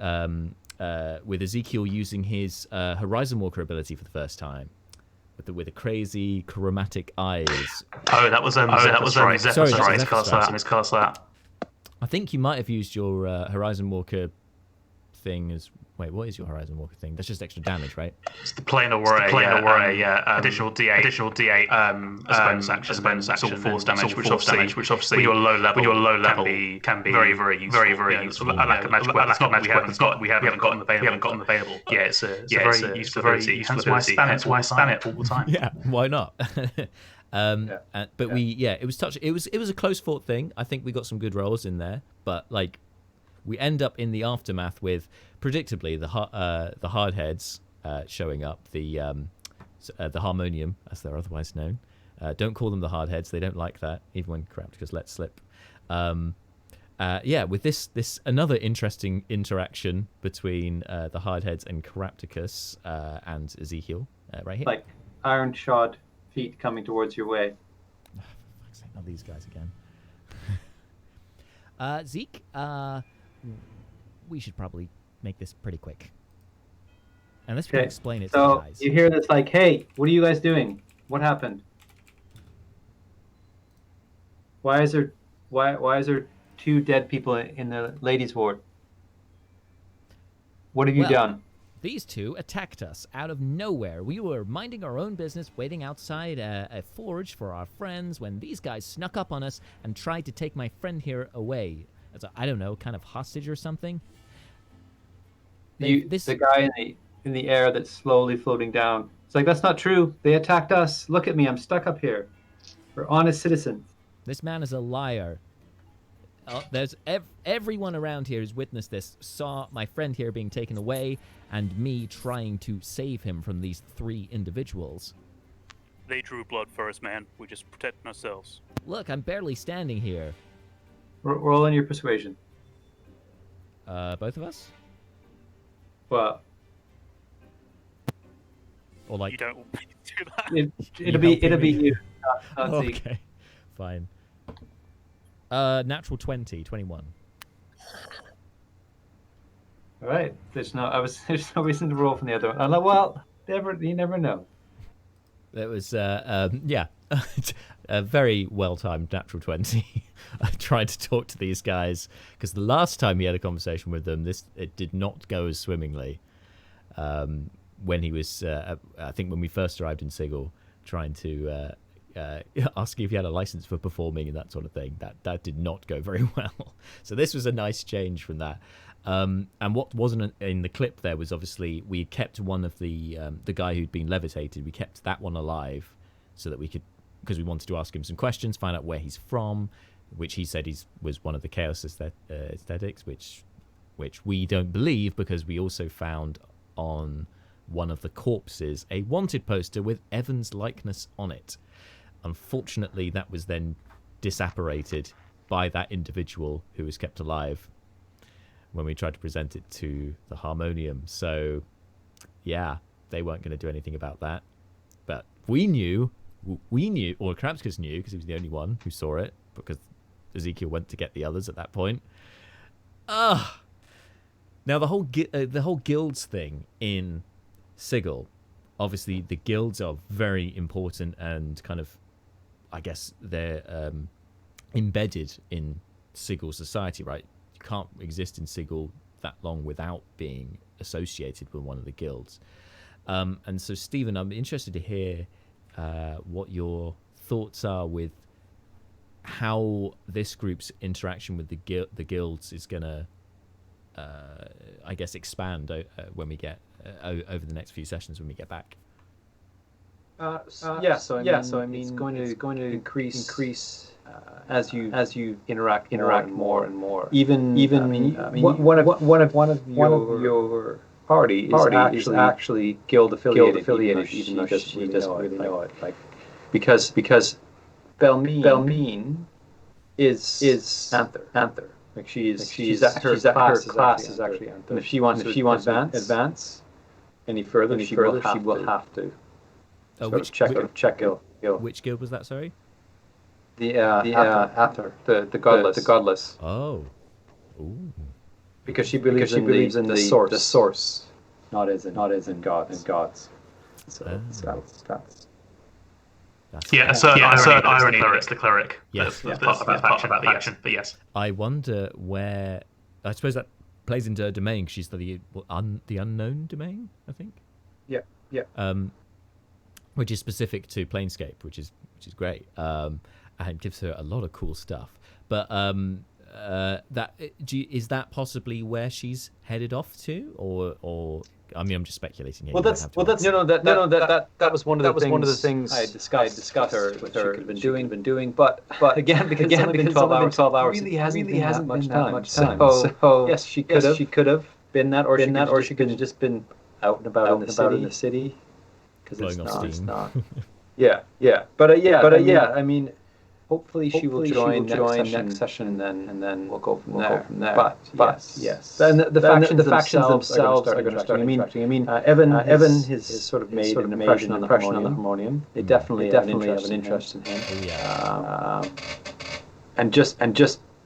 Ezekiel using his Horizon Walker ability for the first time, with the crazy chromatic eyes. Oh, that was right. Sorry, miscast that. I think you might have used your Horizon Walker thing as... Wait, what is your Horizon Walker thing? That's just extra damage, right? It's the planar warrior, additional D8, as a bonus action, sort of force damage, which obviously when you're low level can be very useful. Like a magic weapon, it's not magic weapon, we haven't gotten available. Yeah, it's a very useful ability. Hence why I spam it all the time. Yeah, why not? But it was touch. It was a close fought thing. I think we got some good rolls in there, but like we end up in the aftermath with predictably the hardheads showing up, the harmonium as they're otherwise known. Don't call them the hardheads; they don't like that, even when Carapticus lets slip. With this another interesting interaction between the hardheads and Carapticus and Ezekiel right here. Like iron shod feet coming towards your way. Oh, for fuck's sake, not these guys again. Zeke, we should probably make this pretty quick. Unless we can explain it to you guys. So you hear this like, hey, what are you guys doing? What happened? Why is there 2 dead people in the ladies' ward? What have you done? These 2 attacked us out of nowhere. We were minding our own business, waiting outside a forge for our friends, when these guys snuck up on us and tried to take my friend here away. As a, I don't know, kind of hostage or something. The guy in the air that's slowly floating down. It's like, that's not true. They attacked us. Look at me. I'm stuck up here. We're honest citizens. This man is a liar. There's everyone around here who's witnessed this, saw my friend here being taken away, and me trying to save him from these 3 individuals. They drew blood first, man. We're just protecting ourselves. Look, I'm barely standing here. Roll on your persuasion. Both of us? Well, or like you don't want me to do that. It'll be you. Not okay, fine. Natural 20, 21. All right. There's no reason to roll from the other one. I'm like, well, you never know. It was a very well-timed natural 20. I tried to talk to these guys because the last time he had a conversation with them, it did not go as swimmingly. When he was, I think, when we first arrived in Sigil, trying to asking if he had a license for performing and that sort of thing. That did not go very well. So this was a nice change from that. And what wasn't in the clip there was obviously we kept one of the guy who'd been levitated. We kept that one alive so that we could, because we wanted to ask him some questions, find out where he's from, which he said was one of the Chaos Aesthetics, which we don't believe because we also found on one of the corpses a wanted poster with Evan's likeness on it. Unfortunately, that was then disapparated by that individual who was kept alive when we tried to present it to the Harmonium. So, yeah, they weren't going to do anything about that. But we knew, or Kramskus knew, because he was the only one who saw it, because Ezekiel went to get the others at that point. Now, the whole guilds thing in Sigil, obviously the guilds are very important and kind of, I guess, they're embedded in Sigil society, right? You can't exist in Sigil that long without being associated with one of the guilds. And so, Stephen, I'm interested to hear what your thoughts are with how this group's interaction with the guilds is going to, I guess, expand when we get over the next few sessions when we get back. So I mean, it's going to increase as you interact more and more. Even I mean, one of your party is actually guild affiliated, even though she doesn't really know it. Like because Belmine is Anther. Like she's her class is actually Anther. And if she wants to advance any further, she will have to. Check guild. Which guild was that? Sorry. The Ather, the godless. Oh. Ooh. Because she believes in the source, not as in gods. So that's. Yeah, a certain irony there. It's the cleric. Yes. That's part of the action. But yes. I wonder where. I suppose that plays into her domain. She's the unknown domain, I think. Yeah. Which is specific to Planescape, which is great, and gives her a lot of cool stuff. But is that possibly where she's headed off to, or I mean, I'm just speculating here. That was one of the things I discussed with her she could have been doing. But again, because it's only been 12 hours, it really hasn't been that much time. So yes, she could have been that, or she could have just been out and about in the city. Because it's not. Yeah. But I mean, hopefully she will join next session, and then we'll go from there. But yes. Then the factions themselves are going to start interacting. I mean, Evan has sort of made an impression on the Harmonium. They definitely have an interest in him. And just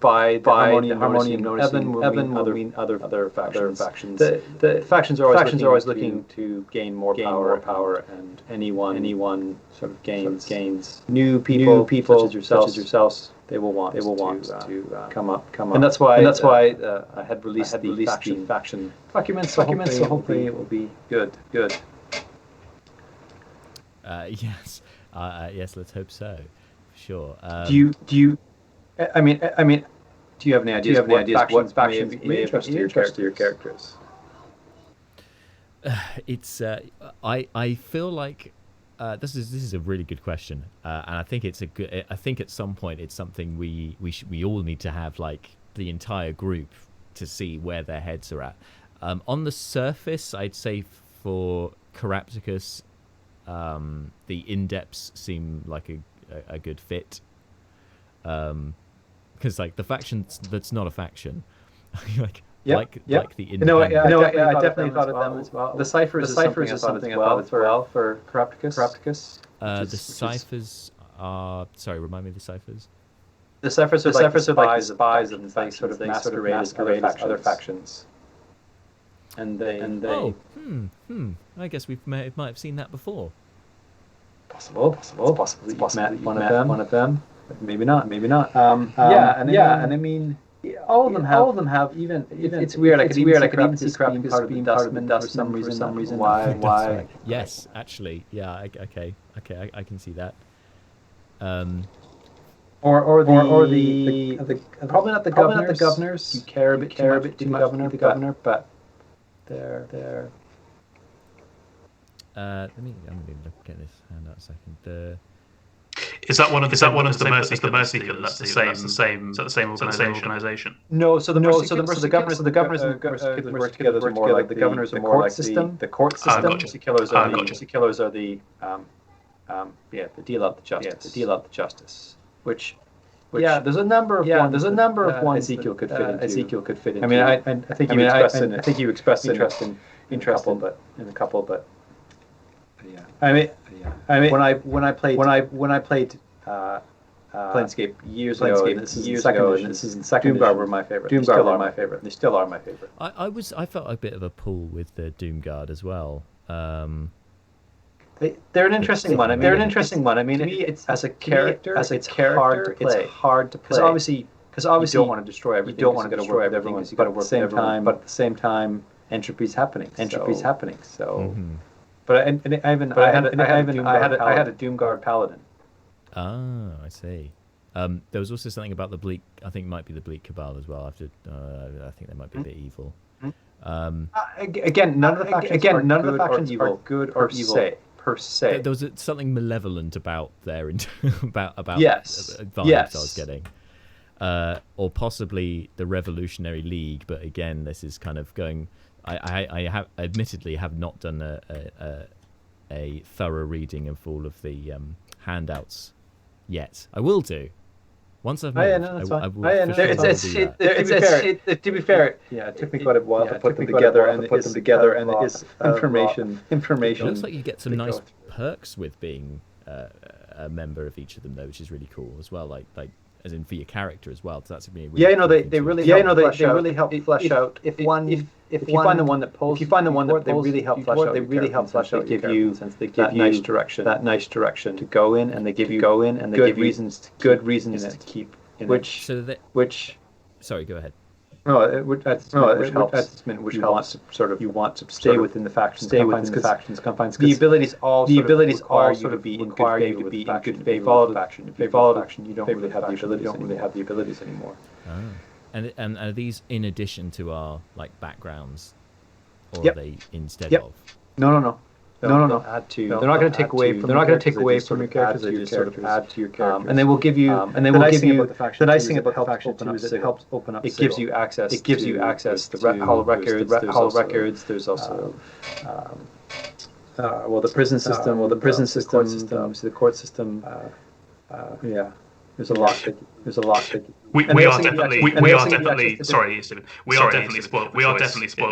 by the Harmonium noticing Evan will mean other factions. The factions are always looking to gain more power, and anyone sort of gains new people such as yourselves. They will want to come up. And that's why I had released the faction documents. So hopefully it will be good. Yes. Yes. Let's hope so. Sure. Do you? I mean, do you have any ideas? What factions may interest your characters? It's. I feel like this is a really good question, and I think it's a good. I think at some point it's something we all need to have, like the entire group, to see where their heads are at. On the surface, I'd say for Carapticus, the in-depths seem like a good fit. Because like the faction that's not a faction, like the independent. I definitely thought of them as well. The ciphers is something I thought as well for Carapticus. The ciphers are remind me of the ciphers. The ciphers are like spies, and they sort of masquerade as other factions. And they. I guess we might have seen that before. Possible. Met one of them. Maybe not. And I mean, all of them have even. It's weird. I could even see Carapticus being part of the Dustmen for some reason. Why? Right. Yes, actually, yeah. Okay. I can see that. Or the probably not the governors. You care a bit too much about the governor, but they're. I'm going to look at this handout a second. Is that one of the Mercy? That's the same organization. No, so the governors work together. They're more like the governors are more like the court system. Mercy killers are the deal out the justice. Which there's a number of ones Ezekiel could fit into. I mean, I think you expressed interest in a couple, but. Yeah. I mean, when I played Planescape years ago, and this is the second Doomguard were my favorite. They still are my favorite. I felt a bit of a pull with the Doomguard as well. They're an interesting one. I mean, to me, it's as a character, it's hard to play. Because obviously, you don't want to destroy everything. You don't want to destroy everything. But at the same time, entropy's happening. So. Mm-hmm. But I had a Doomguard Paladin. Ah, I see. There was also something about the Bleak. I think it might be the Bleak Cabal as well. I think they might be a bit evil. Again, none of the factions are good or evil per se. There was something malevolent about their about vibes I was getting. Or possibly the Revolutionary League, but again, this is kind of going. I have admittedly have not done a thorough reading of all of the handouts yet. I will do once I've moved. I will to be fair, it took me quite a while to put them together, and it is information. It looks like you get some nice perks with being a member of each of them, though, which is really cool as well. Like as in for your character as well. So that's really they really help flesh out. If you find the one that pulls, they really help flesh out. They give you that nice direction to go in, and they give you good reasons to keep. Sorry, go ahead. No, it would at this minute, which helps. You want to stay within the factions, confines. The abilities all sort of be in good favor. Follow the faction. If you follow the faction, you don't really have the abilities anymore. And are these in addition to our like backgrounds, or Yep. are they instead Yep. of? No. They're not going to take away from. They're not going to take away from your characters. They just sort of add to your characters. And they will give you. And they will give you. The nice thing about the faction too is it helps open up. It gives you access. It gives you access to Hall records. There's also. The prison system. The court system. Yeah. There's a lot. We are definitely sorry, Stephen. We are definitely spoiled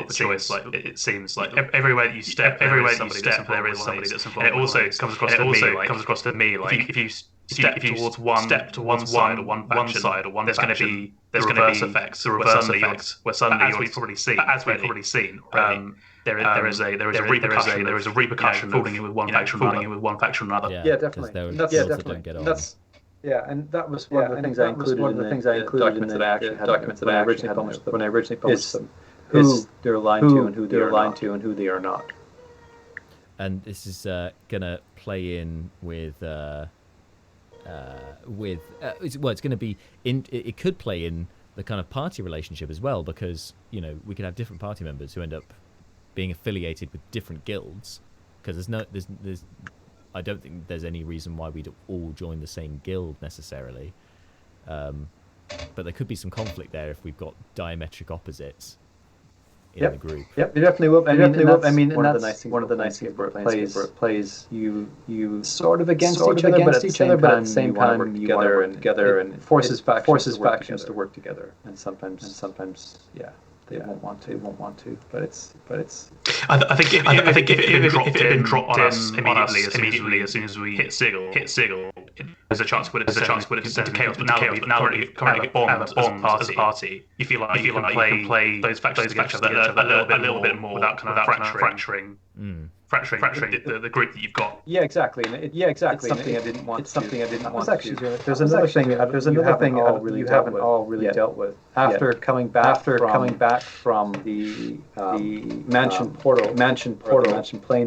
for choice. Like it seems like everywhere that you step, there is somebody that's involved. It also comes across to me like if you step towards one side or one faction, there's going to be the reverse effects. Where suddenly, as we've probably seen, there is a repercussion falling in with one faction or another. Yeah, definitely. Definitely. Yeah, and that was one of the things I included in the documents that I actually had when I originally published them. Who they're aligned to and who they're aligned to and who they are not. And this is gonna play in with it's going to be in. It could play in the kind of party relationship as well, because we could have different party members who end up being affiliated with different guilds, because there's I don't think there's any reason why we'd all join the same guild necessarily, but there could be some conflict there if we've got diametric opposites in the group. Yep, you definitely will. I mean, one of the nice things where it plays you sort of against each other, but at the same time you want to work together and forces factions to work together, and sometimes they won't want to, but it's. I think if it had been dropped on us immediately as soon as we hit Sigil, there's a chance we would have descended to chaos. But now currently bombed as a party, you feel like you can play those factions against each other a little bit more without kind of fracturing the group that you've got. Yeah, exactly. It's something I didn't want. There's another thing you haven't all really dealt with after coming back from the mansion plane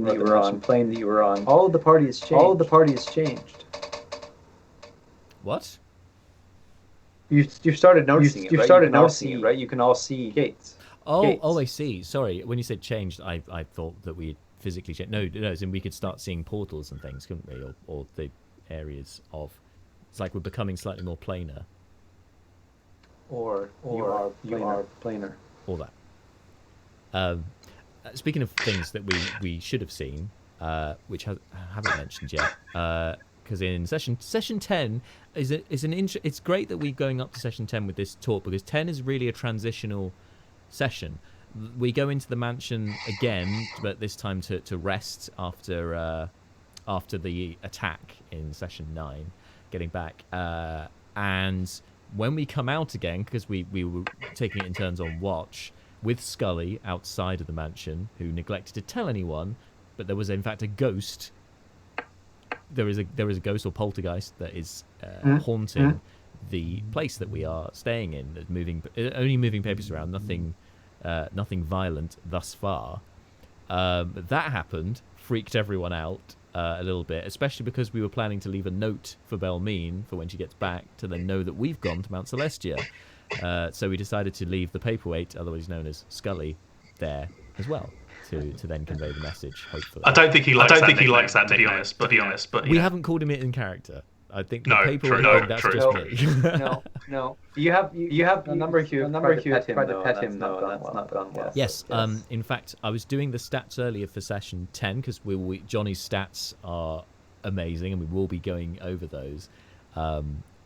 that you were on. All of the party has changed. What? You started noticing it. You started noticing it, right? You can all see gates. Oh, I see. Sorry, when you said changed, I thought that we physically changed. No, as in we could start seeing portals and things, couldn't we? Or the areas of. It's like we're becoming slightly more planar. Or you are planar. All that. Speaking of things that we should have seen, which I haven't mentioned yet, because in session 10 it's great that we're going up to session 10 with this talk, because 10 is really a transitional session. We go into the mansion again, but this time to rest after the attack in session 9, getting back, and when we come out again, because we were taking it in turns on watch with Scully outside of the mansion, who neglected to tell anyone, but there was in fact a ghost. There is a ghost or poltergeist that is haunting the place that we are staying in. That's only moving papers around, nothing violent thus far. That happened, freaked everyone out a little bit, especially because we were planning to leave a note for Belmine for when she gets back to then know that we've gone to Mount Celestia. So we decided to leave the paperweight, otherwise known as Scully, there as well to then convey the message. Hopefully, I don't think he likes that. To be honest, but we haven't called him it in character. I think the paperweight that's just me. No. You have a number here. Tried to pet him though. That's not done well. Yes. In fact, I was doing the stats earlier for session 10 because Johnny's stats are amazing, and we will be going over those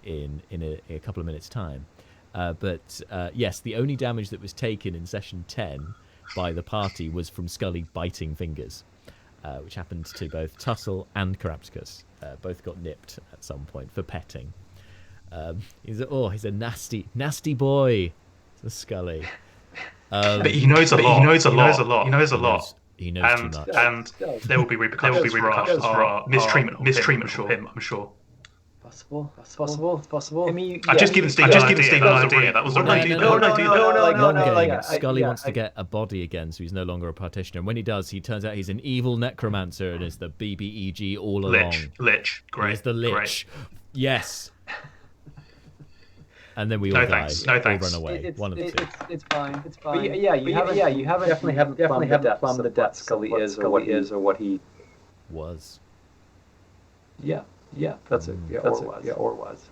in a couple of minutes' time. But yes, the only damage that was taken in session 10 by the party was from Scully biting fingers, which happened to both Tussle and Carapticus. Both got nipped at some point for petting. He's a nasty boy, the Scully. But he knows a lot. He knows a lot. He knows too much. And there will be repercussions for our mistreatment of him, I'm sure. Possible. I mean, I just given Steve an idea. That was already no. Scully wants to get a body again, so he's no longer a partitioner. And when he does, he turns out he's an evil necromancer and is the BBEG all along. Lich. Great. He's the Lich. Great. Yes. And then we all die. No thanks. Or run away. One of the two. It's fine. But you haven't plumbed the depths Scully is or what he was. Yeah, that's it. Or was.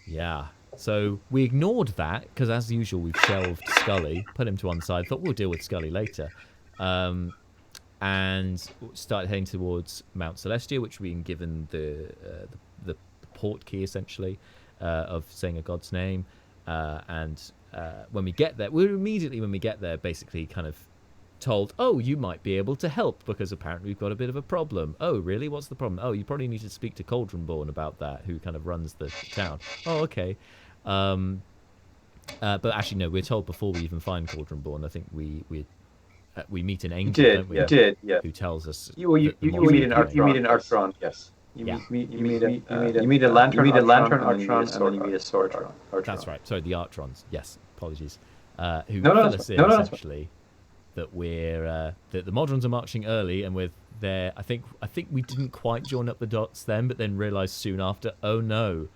Yeah. So we ignored that because, as usual, we've shelved Scully, put him to one side. Thought we'll deal with Scully later, and started heading towards Mount Celestia, which we've been given the port key essentially of saying a god's name. And when we get there, when we get there, basically kind of told, oh, you might be able to help because apparently we've got a bit of a problem. Oh, really? What's the problem? Oh, you probably need to speak to Cauldronborn about that, who kind of runs the town. Oh, okay. But actually, no, we're told before we even find Cauldronborn. I think we meet an angel, don't we? You did, yeah. Who tells us you meet an Archron. Yes. You meet a lantern Archron, and then you meet a sword Archron. That's right. Sorry, the Archrons. Yes, apologies. Who fill us in essentially that we're that the Modrons are marching early, and we're there. I think we didn't quite join up the dots then, but then realised soon after. Oh no,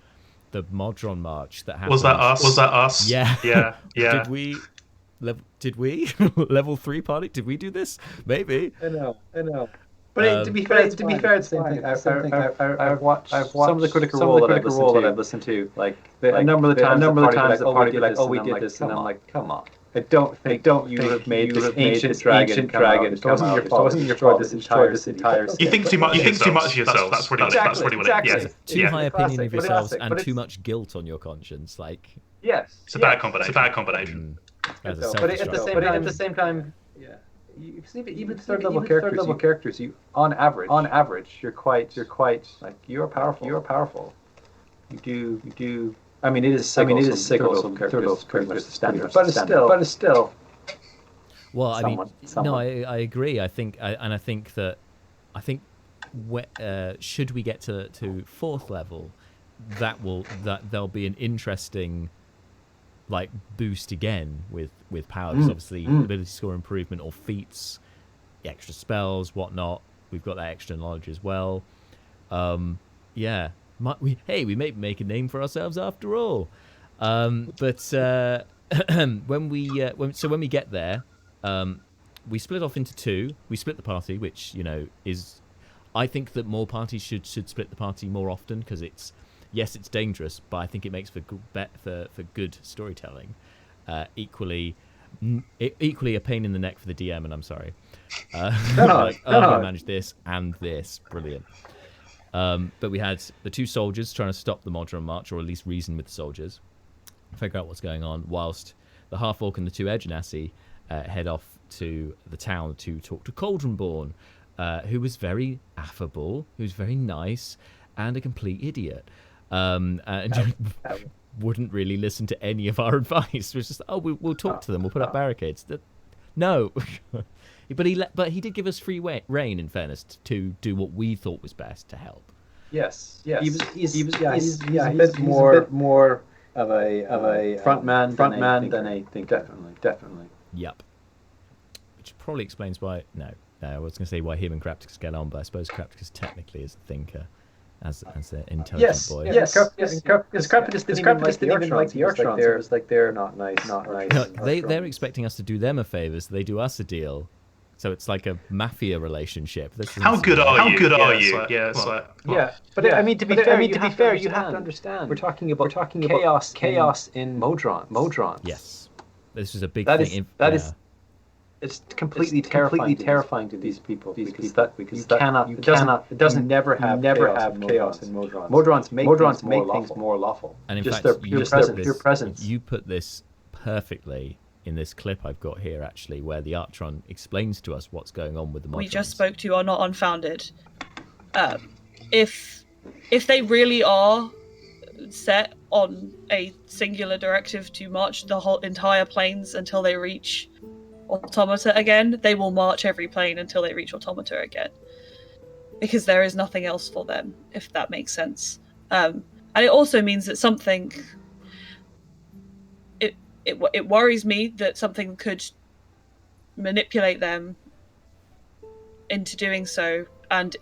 the Modron march that happened. Was that us? Yeah. Did we? Level 3 party? Did we do this? Maybe. I know. But to be fair, it's the same thing. I've watched some of the critical role that I've listened to. Like a number of the times the party like, oh, we did this, and I'm like, come on. I don't think you have made this ancient dragon. It wasn't your fault. It wasn't your fault. This entire city. You think too much of yourself. That's really what it is. Too high opinion of yourselves and too much guilt on your conscience. Like, yes, it's a bad combination. But at the same time, yeah. Even third level characters, you on average, you're quite like you're powerful. You do. I mean, it is sickle. Some characters pretty much the standard, but it's still. Well, I agree. I think that should we get to fourth level, that there'll be an interesting like boost again with power. Because obviously ability score improvement or feats, extra spells, whatnot. We've got that extra knowledge as well. Yeah. We may make a name for ourselves after all. But when we get there, we split off into two. We split the party, which is, I think that more parties should split the party more often because it's dangerous, but I think it makes for good storytelling. Equally a pain in the neck for the DM, and I'm sorry. I manage this and this, brilliant. But we had the two soldiers trying to stop the Modron march, or at least reason with the soldiers, figure out what's going on, whilst the Half-Orc and the two Edgenassi head off to the town to talk to Cauldronborn, who was very affable, who was very nice, and a complete idiot. And wouldn't really listen to any of our advice. It was just, we'll talk to them, we'll put up barricades. No. But he did give us free rein, in fairness, to do what we thought was best to help. Yes. He's a bit more of a front man than I think. Definitely. Yep. Which probably explains why. No, I was going to say why him and Crapticus get on, but I suppose Crapticus technically is a thinker, as an intelligent boy. Yes. Crapticus didn't even like the Archons. It was like they're not nice. No, they're expecting us to do them a favor, so they do us a deal. So it's like a mafia relationship. How good are you? But I mean, to be fair, you have to understand. We're talking about chaos in Modron. Yes, this is a big thing. It's completely terrifying to these people because it doesn't never have chaos in Modron. Modrons make things more lawful. And in fact, your presence. You put this perfectly in this clip I've got here, actually, where the Archron explains to us what's going on with the Modrons. We just spoke to are not unfounded. If they really are set on a singular directive to march the whole entire plains until they reach Automata again, they will march every plane until they reach Automata again. Because there is nothing else for them, if that makes sense. And it also means that something. It worries me that something could manipulate them into doing so, and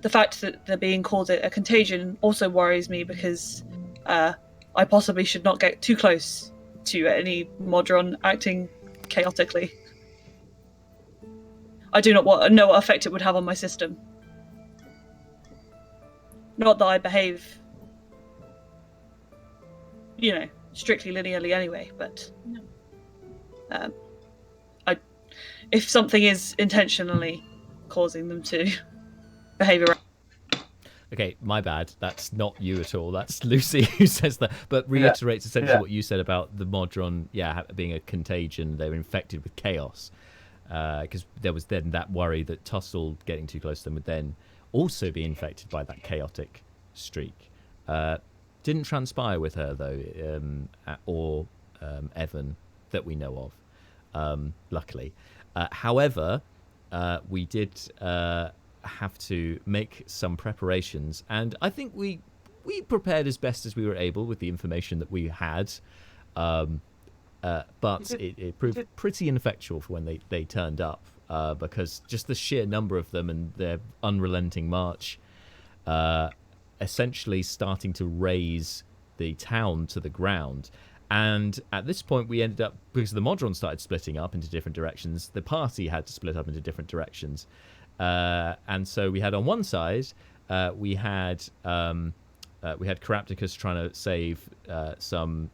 the fact that they're being called a contagion also worries me because I possibly should not get too close to any Modron acting chaotically. I do not know what effect it would have on my system. Not that I behave, strictly linearly anyway, but if something is intentionally causing them to behave around. Okay, my bad. That's not you at all. That's Lucy who says that, but reiterates essentially what you said about the Modron, being a contagion. They're infected with chaos, because there was then that worry that Tussle getting too close to them would then also be infected by that chaotic streak. Didn't transpire with her though, or Evan that we know of, luckily. However, we did have to make some preparations, and I think we prepared as best as we were able with the information that we had, but it proved pretty ineffectual for when they turned up, because just the sheer number of them and their unrelenting march, essentially starting to raze the town to the ground. And at this point we ended up, because the Modron started splitting up into different directions, the party had to split up into different directions. And so we had on one side, we had Carapticus trying to save some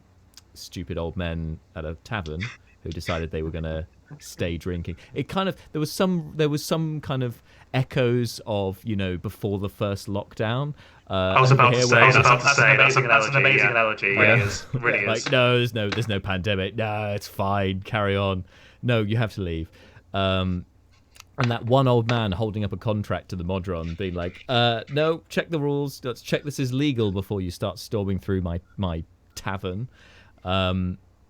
stupid old men at a tavern who decided they were going to stay drinking. It kind of there was some kind of echoes of before the first lockdown. I was about to say that's an amazing analogy. Yeah, it really is. Like there's no pandemic. No, it's fine. Carry on. No, you have to leave. And that one old man holding up a contract to the Modron, being like, no, check the rules. Let's check this is legal before you start storming through my tavern,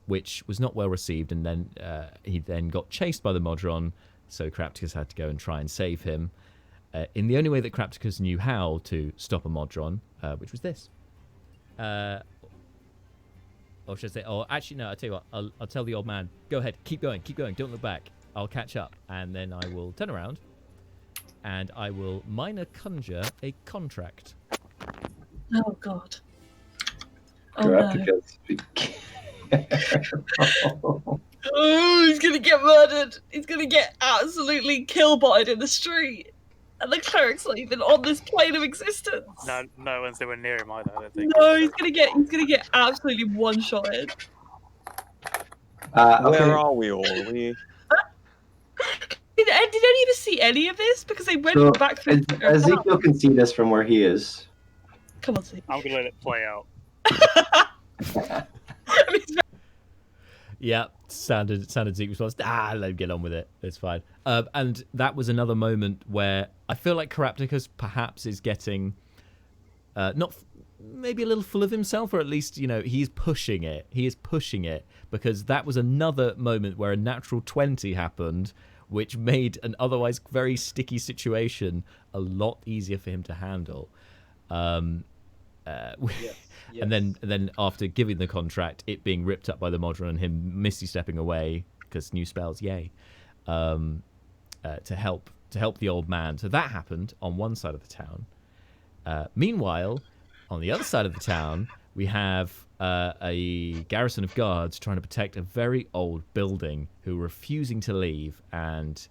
which was not well received. And then he then got chased by the Modron, so Carapticus had to go and try and save him in the only way that Carapticus knew how to stop a Modron, which was this. Or should I say, actually, no, I'll tell you what, I'll tell the old man, go ahead, keep going, don't look back. I'll catch up, and then I will turn around, and I will minor conjure a contract. Oh God! Oh no! Oh, he's gonna get murdered. He's gonna get absolutely kill-botted in the street, and the cleric's not even on this plane of existence. No one's anywhere near him either. I don't think. No, he's gonna get absolutely one-shotted. Where are we all? Did any of us see any of this? Because they went back through. Ezekiel can see this from where he is. Come on, Ezekiel. I'm gonna let it play out. Yeah, standard Zeke response. Let him get on with it. It's fine. And that was another moment where I feel like Carapticus perhaps is getting not maybe a little full of himself, or at least he's pushing it. He is pushing it, because that was another moment where a natural 20 happened, which made an otherwise very sticky situation a lot easier for him to handle. Yes. And then after giving the contract, it being ripped up by the Modron and him misty stepping away because new spells, yay, to help the old man. So that happened on one side of the town. Meanwhile, on the other side of the town, we have a garrison of guards trying to protect a very old building who are refusing to leave, and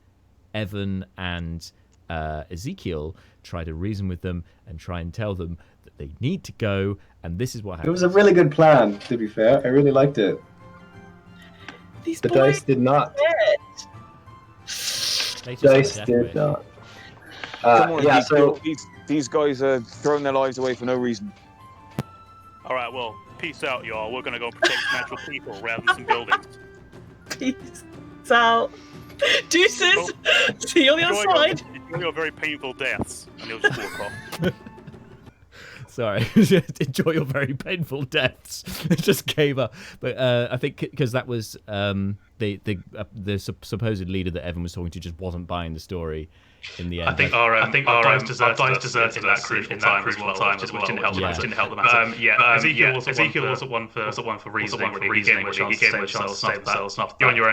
Evan and Ezekiel try to reason with them and try and tell them that they need to go, and this is what happens. It was a really good plan, to be fair. I really liked it. The dice did not. Dice did not. Come on, so these guys are throwing their lives away for no reason. All right, well, peace out, y'all. We're gonna go protect some actual people rather than some buildings. Peace out. Deuces. See you on the other side. Enjoy your very painful deaths, and he'll just walk off. Sorry, enjoy your very painful deaths. It just came up, but I think because that was the supposed leader that Evan was talking to just wasn't buying the story in the end. I think our dice deserted in that crucial time as well, which didn't help the matter. Ezekiel wasn't one for reasoning. He gave him a chance to save themselves. You're on your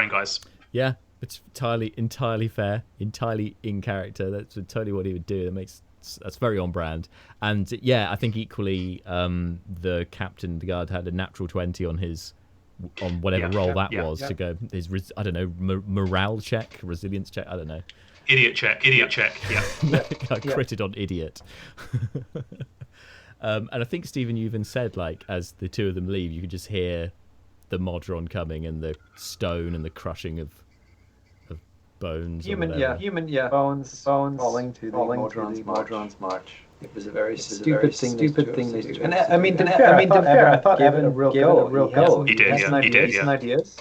own, guys. Yeah, it's entirely fair, entirely in character. That's totally what he would do. That's very on brand. And yeah, I think equally the captain, the guard, had a natural 20 on whatever role that was to go his morale check, resilience check, I don't know. Idiot check. Yeah. I critted on idiot. And I think, Stephen, you even said, like, as the two of them leave, you could just hear the Modron coming and the stone and the crushing of bones. Human, bones falling to the Modron's march. It was a very stupid thing they do. And I mean, to be fair, I thought Evan a real go. He did, some ideas.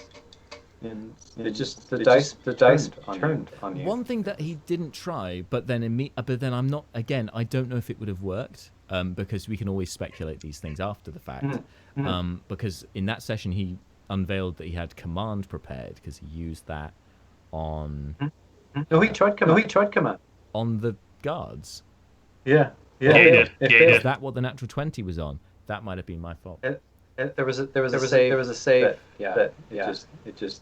And the dice turned on you. One thing that he didn't try, but then I'm not. Again, I don't know if it would have worked, because we can always speculate these things after the fact. Because in that session he unveiled that he had command prepared because he used that on. No, he tried command on the guards. Yeah, he did. Is that what the natural 20 was on? That might have been my fault. There was a save. It just.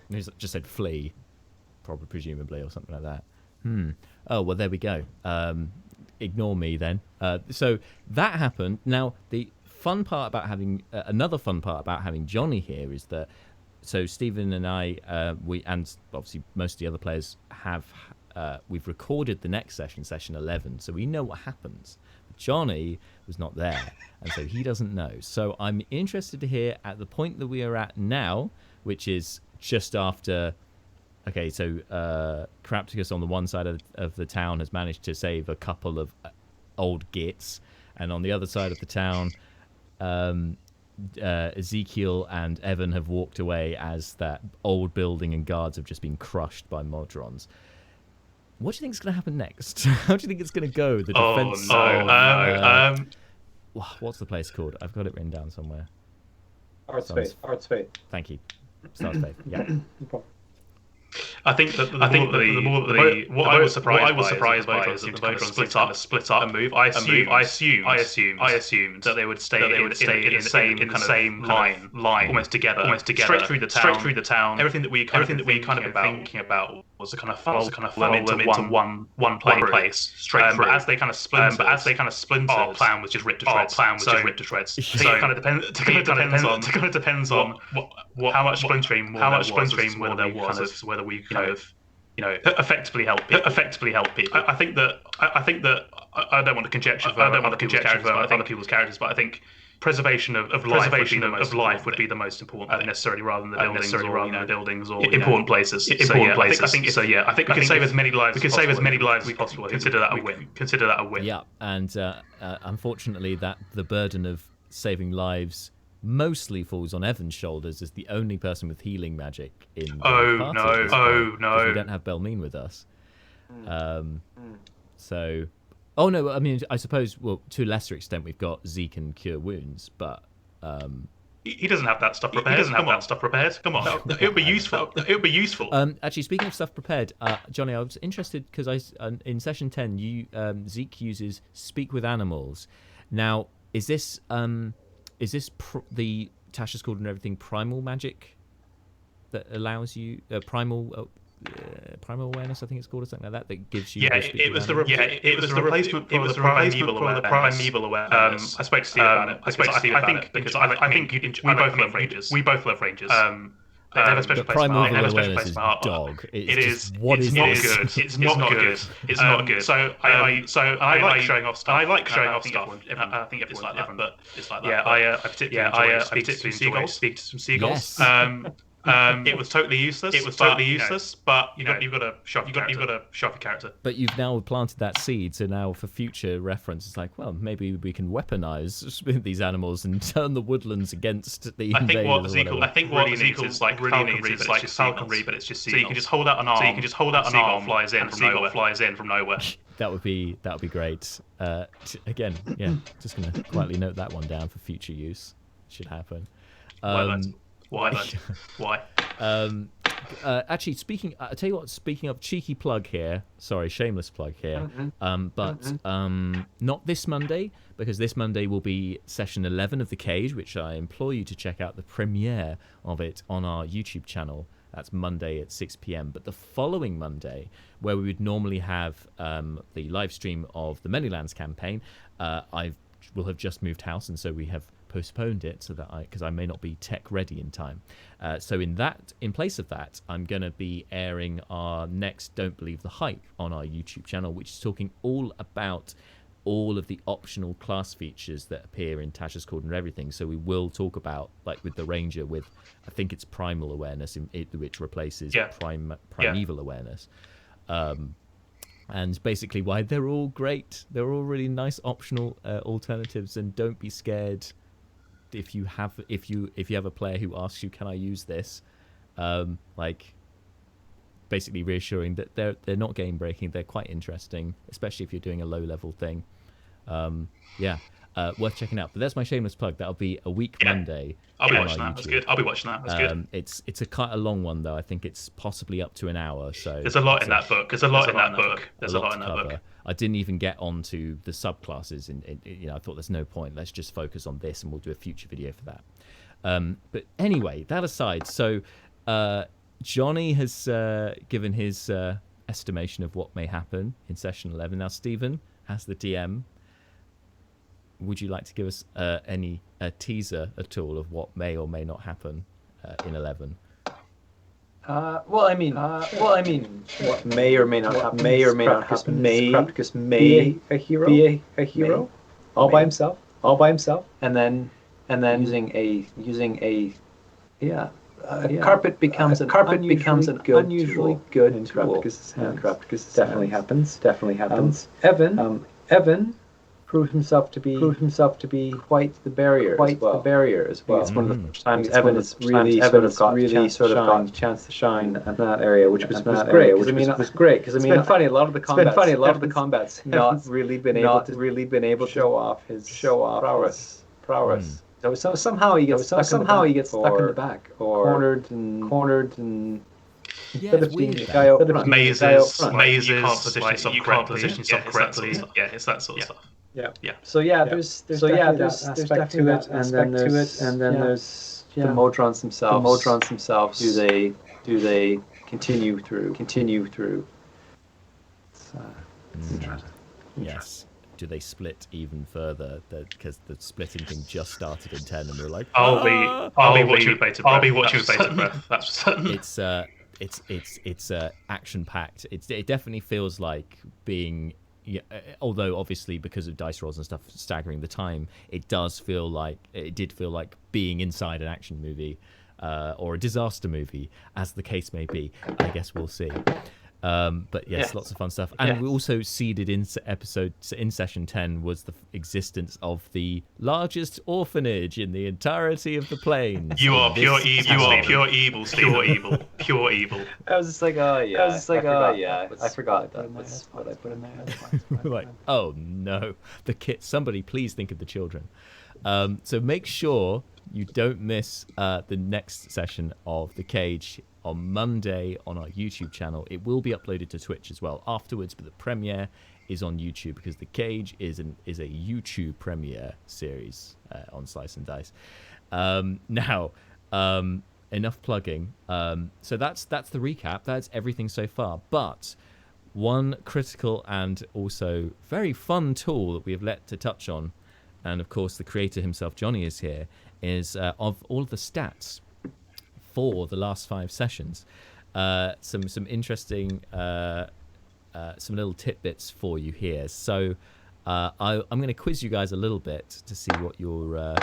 He just said flee, probably presumably, or something like that. Oh well, there we go. Ignore me then. So that happened. Now the fun part about having another fun part about having Jonny here is that. So Stephen and I, and obviously most of the other players we've recorded the next session 11, so we know what happens. Jonny was not there, and so he doesn't know. So I'm interested to hear at the point that we are at now, which is just after. Okay, so Carapticus on the one side of the town has managed to save a couple of old gits, and on the other side of the town, Ezekiel and Evan have walked away as that old building and guards have just been crushed by Modrons. What do you think is going to happen next? How do you think it's going to go? The defense. What's the place called? I've got it written down somewhere. Art's Fate. Thank you. Star's Fate. Yeah. I think that what I was surprised by is that the Modrons split up and move. I assumed that they would stay in the same line, almost together, straight through the town. Everything that we kind of been thinking about was to kind of funnel them into one place straight through. But as they kind of splintered, our plan was just ripped to shreds. So it kind of depends on how much splintering more there was, whether we kind of effectively help people. I think that I don't want to conjecture for other people's characters, but I think preservation of life would be the most important, necessarily rather than the buildings or important places. I think we can save as many lives. As we possibly consider that a win. Yeah, and unfortunately, that the burden of saving lives mostly falls on Evan's shoulders as the only person with healing magic in the party. No. We don't have Belmine with us. So, oh no, I mean, I suppose, well, to a lesser extent, we've got Zeke and Cure Wounds, but he doesn't have that stuff prepared. Come on, it would be useful. Actually, speaking of stuff prepared, Jonny, I was interested because in session 10, Zeke uses Speak with Animals. Now, is this the Tasha's called and everything primal magic that allows you primal awareness? I think it's called, or something like that. That gives you. It was the replacement for the primeval awareness. I spoke to Steve about it. I think we both love rangers. They have a special place in my heart. Dog. It's not good. So I like showing off stuff. I think everyone's different, but it's like that. I particularly enjoy speak to some seagulls. It was totally useless. But you've got to shop your character. But you've now planted that seed, so now for future reference, it's like, well, maybe we can weaponize these animals and turn the woodlands against the invaders. I think what Ezekiel is like falconry, but it's just so you can just hold out an arm. Seagull flies in from nowhere. That would be great. Again, yeah, just gonna quietly note that one down for future use. Should happen. Why? Actually, I tell you what. Speaking of cheeky plug here, sorry, shameless plug here. Not this Monday, because this Monday will be session 11 of The Cage, which I implore you to check out the premiere of it on our YouTube channel. That's Monday at 6 p.m. But the following Monday, where we would normally have the live stream of the Many Lands campaign, I will have just moved house, and so we have postponed it so that because I may not be tech ready in time. So in place of that, I'm going to be airing our next Don't Believe the Hype on our YouTube channel, which is talking all about all of the optional class features that appear in Tasha's Cauldron and everything. So we will talk about, like with the Ranger, with I think it's Primal Awareness, which replaces Primeval Awareness. And basically why they're all great. They're all really nice optional alternatives, and don't be scared if you have a player who asks you, can I use this? Like basically reassuring that they're not game breaking, they're quite interesting, especially if you're doing a low level thing. Worth checking out. But that's my shameless plug. That'll be a week Monday. I'll be watching that. That's good. I'll be watching that. That's good. It's a quite a long one though. I think it's possibly up to an hour. So there's a lot in that book. There's a lot in that book. I didn't even get onto the subclasses. I thought there's no point. Let's just focus on this, and we'll do a future video for that. But anyway, that aside, so Jonny has given his estimation of what may happen in session 11. Now, Stephen, as the DM, would you like to give us any teaser at all of what may or may not happen in 11? What may or may not happen? May or may not happen. Scrapticus may be a hero, all by himself, and then using a carpet becomes an unusually good tool. Scrapticus definitely happens. Evan proved himself to be quite the barrier as well. It's one of the first times Evan has really got a chance to shine in that area, which was great. Because it's been funny. A lot of the combats not really been able to show off his prowess. So somehow he gets stuck in the back or cornered and. Yeah, it's weird. Mazes, you can't position yourself correctly. Yeah, it's that sort of stuff. Yeah. So there's aspect to it, and then there's the Modrons themselves. Do they continue through? It's interesting. Yes. Do they split even further? Because the splitting thing just started in 10, and we're like, I'll be watching with bated breath. That's certain. It's action packed. It definitely feels like being. Yeah, although obviously because of dice rolls and stuff staggering the time, it did feel like being inside an action movie or a disaster movie, as the case may be. I guess we'll see. But yes, lots of fun stuff. And we also seeded in session 10 was the existence of the largest orphanage in the entirety of the plains. You are pure evil, Steve. Pure evil. I was just like, I forgot that. That's what I put in there. Like, oh no, the kids. Somebody please think of the children. So make sure you don't miss the next session of The Cage on Monday on our YouTube channel. It will be uploaded to Twitch as well afterwards, but the premiere is on YouTube because The Cage is a YouTube premiere series on Slice and Dice. Now, enough plugging. So that's the recap. That's everything so far. But one critical and also very fun tool that we have let to touch on, and of course the creator himself, Jonny, is here, is of all of the stats for the last 5 sessions. Some interesting some little tidbits for you here. So I'm going to quiz you guys a little bit to see what your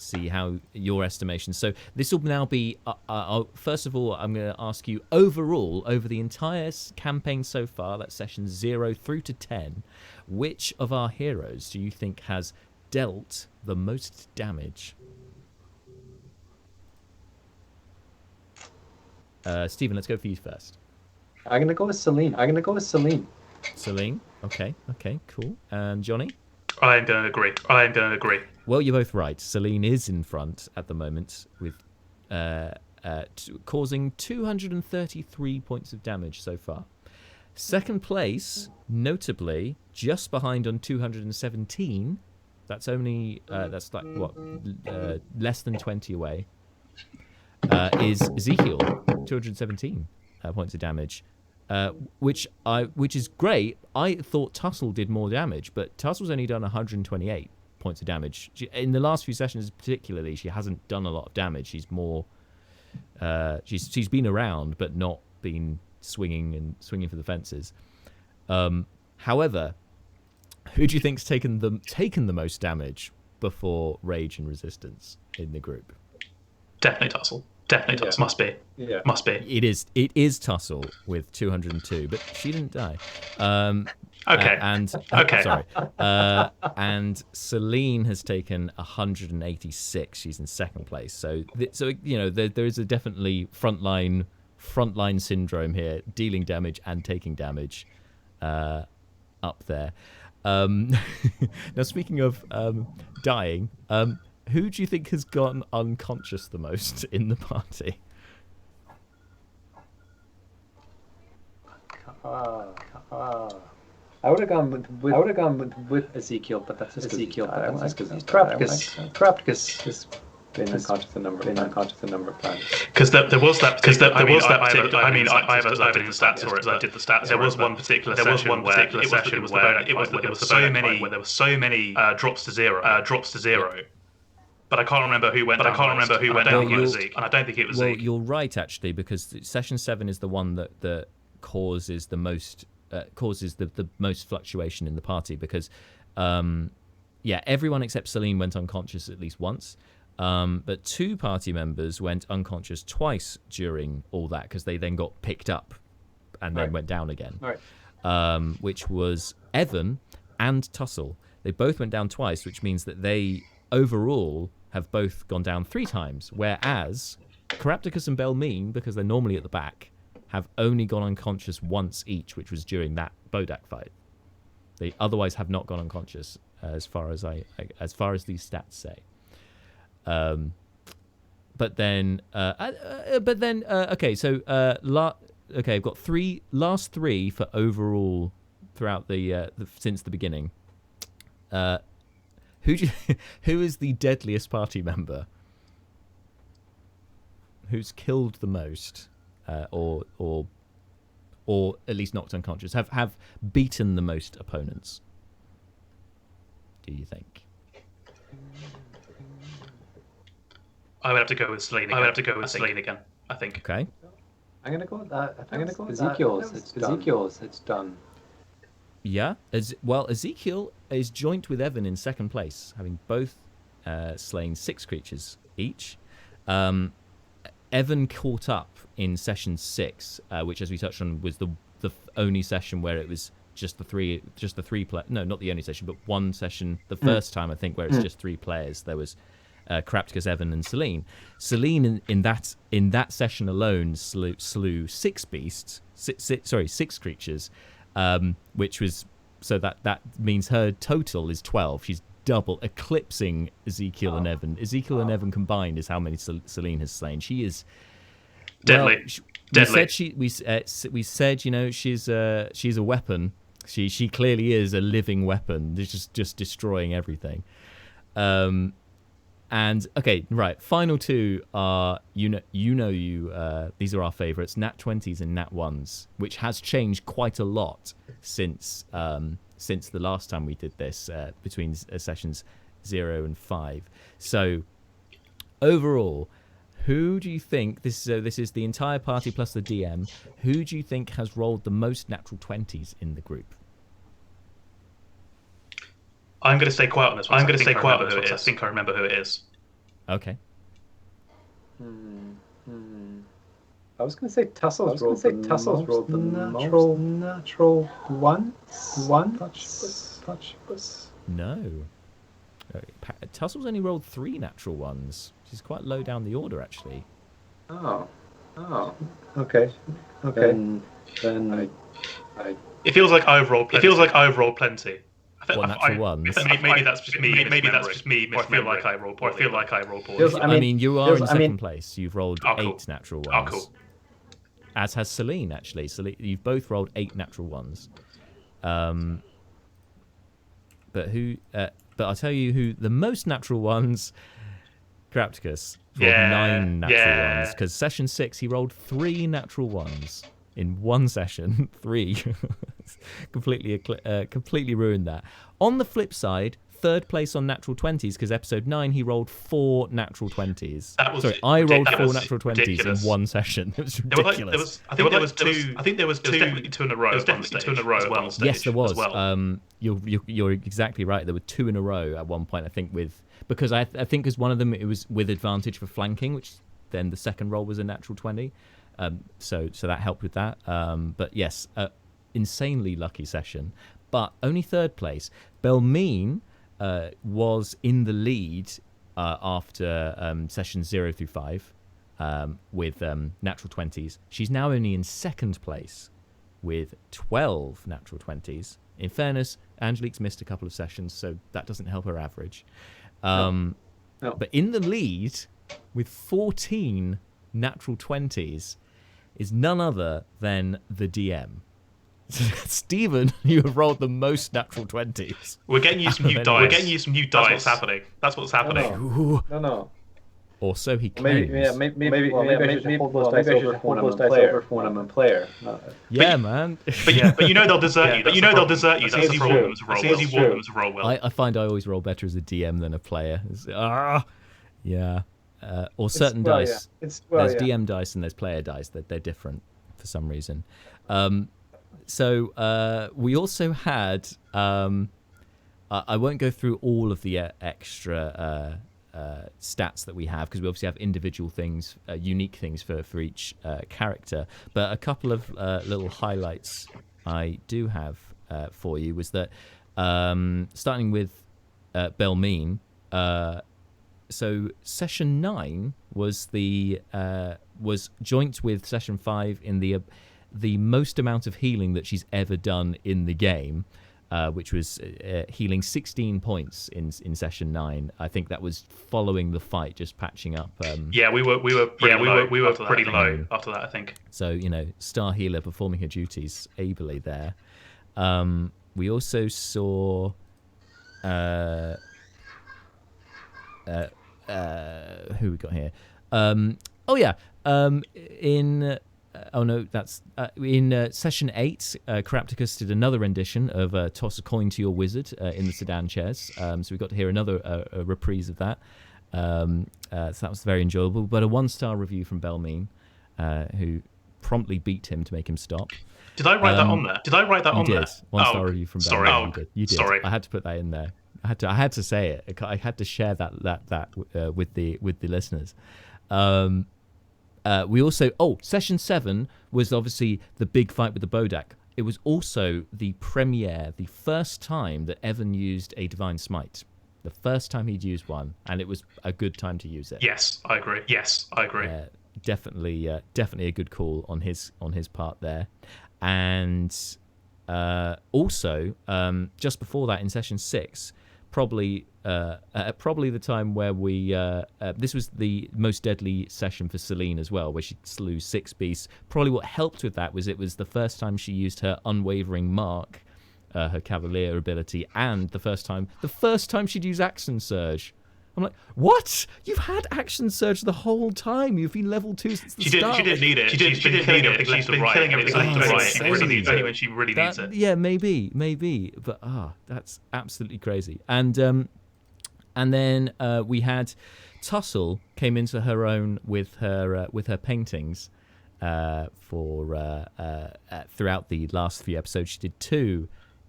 see how your estimation. So this will now be. First of all, I'm going to ask you overall over the entire campaign so far. That's sessions 0 through to 10. Which of our heroes do you think has dealt the most damage? Stephen, let's go for you first. I'm gonna go with Celine. Celine. Okay, cool. And Jonny? I am going to agree. Well, you're both right. Celine is in front at the moment with causing 233 points of damage so far. Second place, notably, just behind on 217. That's only that's like what less than 20 away. Is Ezekiel, 217 points of damage, which is great. I thought Tussle did more damage, but Tussle's only done 128 points of damage. In the last few sessions, particularly, she hasn't done a lot of damage. She's more, she's been around, but not been swinging for the fences. However, who do you think's taken the most damage before Rage and Resistance in the group? Definitely Tussle. Must be. Yeah. Must be. It is Tussle with 202, but she didn't die. Okay. Sorry. And Celine has taken 186. She's in second place. So you know there is a definitely frontline syndrome here, dealing damage and taking damage up there. Now speaking of dying, who do you think has gone unconscious the most in the party? I would have gone with Ezekiel, but that's Ezekiel. Crapticus has been unconscious a number of times. Because there was that particular. I have evidence stats for it. I did the stats. There was one particular session where there were so many drops to zero. But I can't remember who went down. I don't think it was Zeke. Well, you're right actually, because session 7 is the one that causes the most most fluctuation in the party, because everyone except Celine went unconscious at least once, but 2 party members went unconscious twice during all that, because they then got picked up and then went down again. Right. Which was Evan and Tussle. They both went down twice, which means that they overall have both gone down 3 times, whereas Carapticus and Belmine, because they're normally at the back, have only gone unconscious once each, which was during that Bodak fight. They otherwise have not gone unconscious, as far as these stats say. But then, okay. So, I've got last three for overall throughout the since the beginning. Who is the deadliest party member? Who's killed the most, or at least knocked unconscious? Have beaten the most opponents? Do you think? I would have to go with Celine again. I think. Okay. I'm gonna go with that. I'm gonna go with Ezekiel's. It's done. Yeah. Ezekiel is joint with Evan in second place, having both slain 6 creatures each. Evan caught up in session 6, which, as we touched on, was the only session where it was just the three player. No, not the only session, but one session. The first time, I think, where it's just 3 players. There was Carapticus, Evan, and Celine. Celine in that session alone slew 6 beasts. 6 creatures. Which was, so that means her total is 12. She's double, eclipsing Ezekiel and Evan. Ezekiel and Evan combined is how many Celine has slain. She is deadly. We said, you know, she's a weapon. She clearly is a living weapon. It's just destroying everything. And okay, right. Final 2 are these are our favourites: Nat 20s and Nat 1s, which has changed quite a lot since the last time we did this, between sessions 0 and 5. So overall, who do you think this is the entire party plus the DM? Who do you think has rolled the most natural 20s in the group? I'm going to stay quiet on this one. I think I remember who it is. Okay. I was going to say Tussles rolled the natural touch. No. Tussle's only rolled 3 natural ones. She's quite low down the order, actually. Oh. Okay. Then I. It feels like I've rolled plenty. What natural ones? Maybe that's just me. Maybe that's just me. Or I feel like I roll poorly. I mean, you are in second place. You've rolled 8 natural ones. Oh, cool. As has Celine, actually. Celine, you've both rolled 8 natural ones. But I'll tell you who the most natural ones. Crapticus rolled 9 natural ones, because session 6 he rolled 3 natural ones in one session. 3. completely ruined that. On the flip side, third place on natural 20s, because episode 9 he rolled 4 natural 20s. I rolled 4 natural 20s in one session. It was ridiculous. I think there was definitely two in a row. There was definitely 2 in a row as well. Yes, there was. You're exactly right. There were 2 in a row at one point, I think, because I think as one of them it was with advantage for flanking, which then the second roll was a natural 20. So that helped with that. But yes, insanely lucky session. But only third place. Belmine was in the lead after sessions 0 through 5 with natural 20s. She's now only in second place with 12 natural 20s. In fairness, Angelique's missed a couple of sessions, so that doesn't help her average. No. But in the lead with 14 natural 20s is none other than the DM. Stephen, you have rolled the most natural 20s. We're getting you some new dice. That's what's happening. No. Or so he claims. Maybe I should hold those dice over for when I'm a player. Yeah, man. But you know they'll desert you. That's easy for them to roll well. I find I always roll better as a DM than a player. Yeah. Or certain dice. There's DM dice and there's player dice. They're different for some reason. So we also had. I won't go through all of the extra stats that we have, because we obviously have individual things, unique things for each character. But a couple of little highlights I do have for you was that starting with Belmine. So session 9 was was joint with session 5 in the most amount of healing that she's ever done in the game, which was healing 16 points in session 9. I think that was following the fight, just patching up. We were pretty low after that, I think. So star healer performing her duties ably there. We also saw. Who we got here? In session 8, Carapticus did another rendition of Toss a Coin to Your Wizard in the sedan chairs. So we got to hear another reprise of that. So that was very enjoyable. But a 1-star review from Belmine, who promptly beat him to make him stop. Did I write that on there? You did. 1-star review from Belmine. You did. Sorry. I had to put that in there. I had to say it. I had to share that with the listeners. We also session 7 was obviously the big fight with the Bodak. It was also the first time that Evan used a Divine Smite. The first time he'd used one, and it was a good time to use it. Yes, I agree. Definitely a good call on his part there. And also just before that in session 6. Probably the time where we this was the most deadly session for Celine as well, where she slew 6 beasts. Probably what helped with that was it was the first time she used her unwavering mark, her cavalier ability, and the first time she'd use action surge. I'm like, what? You've had action surge the whole time. You've been level 2 since the start. She didn't need it. She's been killing everything left and right. She really needs it when she really needs it. Yeah, maybe. But that's absolutely crazy. And then we had Tussle came into her own with her paintings for throughout the last few episodes. She did 2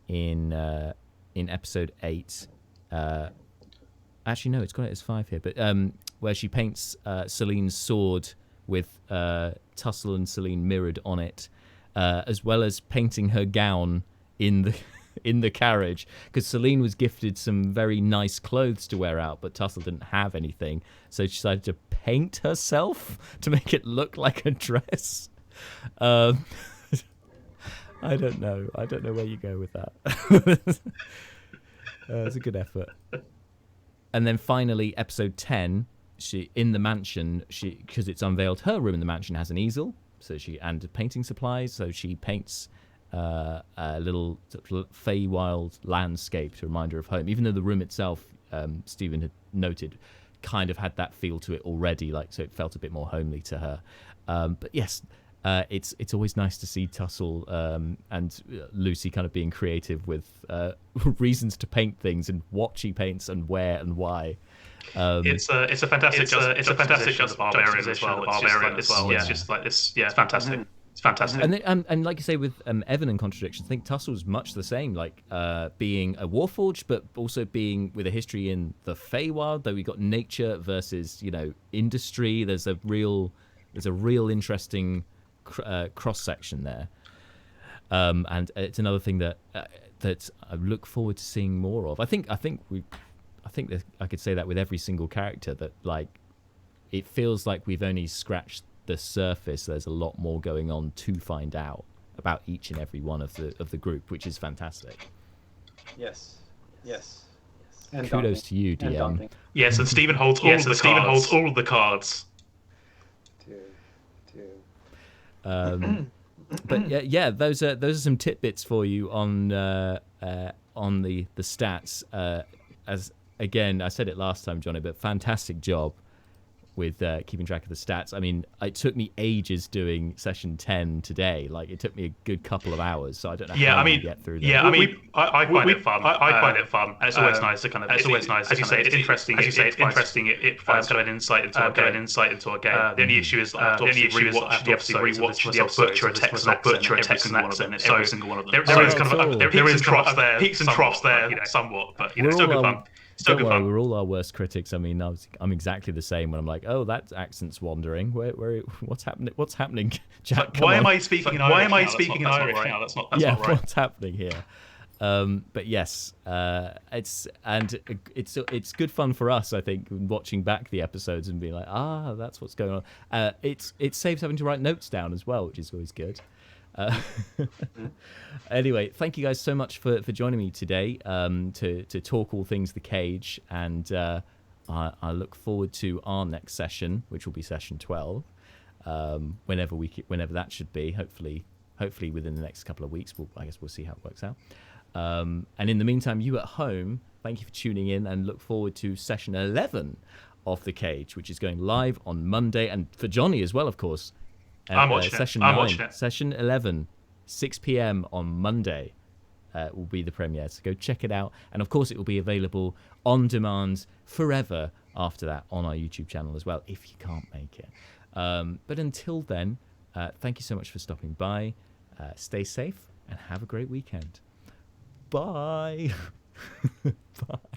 in episode 8. Actually, no, it's got it as 5 here. But where she paints Celine's sword with Tussle and Celine mirrored on it, as well as painting her gown in the carriage, because Celine was gifted some very nice clothes to wear out, but Tussle didn't have anything, so she decided to paint herself to make it look like a dress. I don't know where you go with that. It's a good effort. And then finally, episode 10, she in the mansion, because it's unveiled, her room in the mansion has an easel, and painting supplies, so she paints a little Feywild landscape to remind her of home, even though the room itself, Stephen had noted, kind of had that feel to it already, so it felt a bit more homely to her. But yes, it's always nice to see Tussle and Lucy kind of being creative with reasons to paint things and what she paints and where and why. It's a fantastic barbarian as well. It's just like this. Yeah, it's fantastic. Mm-hmm. It's fantastic. And like you say with Evan and Contradictions, I think Tussle's much the same, being a warforged, but also being with a history in the Feywild, though we got nature versus, industry. There's a real interesting cross section there. And it's another thing that I look forward to seeing more of. I think that I could say that with every single character, that it feels like we've only scratched the surface. There's a lot more going on to find out about each and every one of the group, which is fantastic. Yes. And kudos to you, DM. Yes, and Stephen holds all of the cards. But yeah, those are some tidbits for you on the stats. As again, I said it last time, Jonny, but fantastic job with keeping track of the stats. I mean, it took me ages doing session 10 today. It took me a good couple of hours, so I don't know how to get through that. Yeah, I find it fun. I find it fun. And it's always nice to kind of. It's always nice. As you say, it's interesting. As you say, it's interesting. It provides kind of an insight into our game. The only issue is rewatch the episodes, butcher a Texan accent. So every single one of them. There is kind of peaks and troughs there, somewhat, but it's still good fun. Don't worry, we're all our worst critics. I mean, I'm exactly the same when I'm like, oh, that accent's wandering. What's happening? What's happening, Jack? Why am I speaking in Irish now? That's not right. What's happening here? But yes, it's good fun for us, I think, watching back the episodes and being like, that's what's going on. It saves having to write notes down as well, which is always good. Anyway, thank you guys so much for joining me today to talk all things the cage, and I look forward to our next session, which will be session 12, whenever that should be. Hopefully within the next couple of weeks. I guess we'll see how it works out. And in the meantime, you at home, thank you for tuning in, and look forward to session 11 of the cage, which is going live on Monday, and for Jonny as well, of course. I'm watching it. Session 11, 6 p.m. on Monday will be the premiere. So go check it out. And of course, it will be available on demand forever after that on our YouTube channel as well, if you can't make it. But until then, thank you so much for stopping by. Stay safe and have a great weekend. Bye. Bye.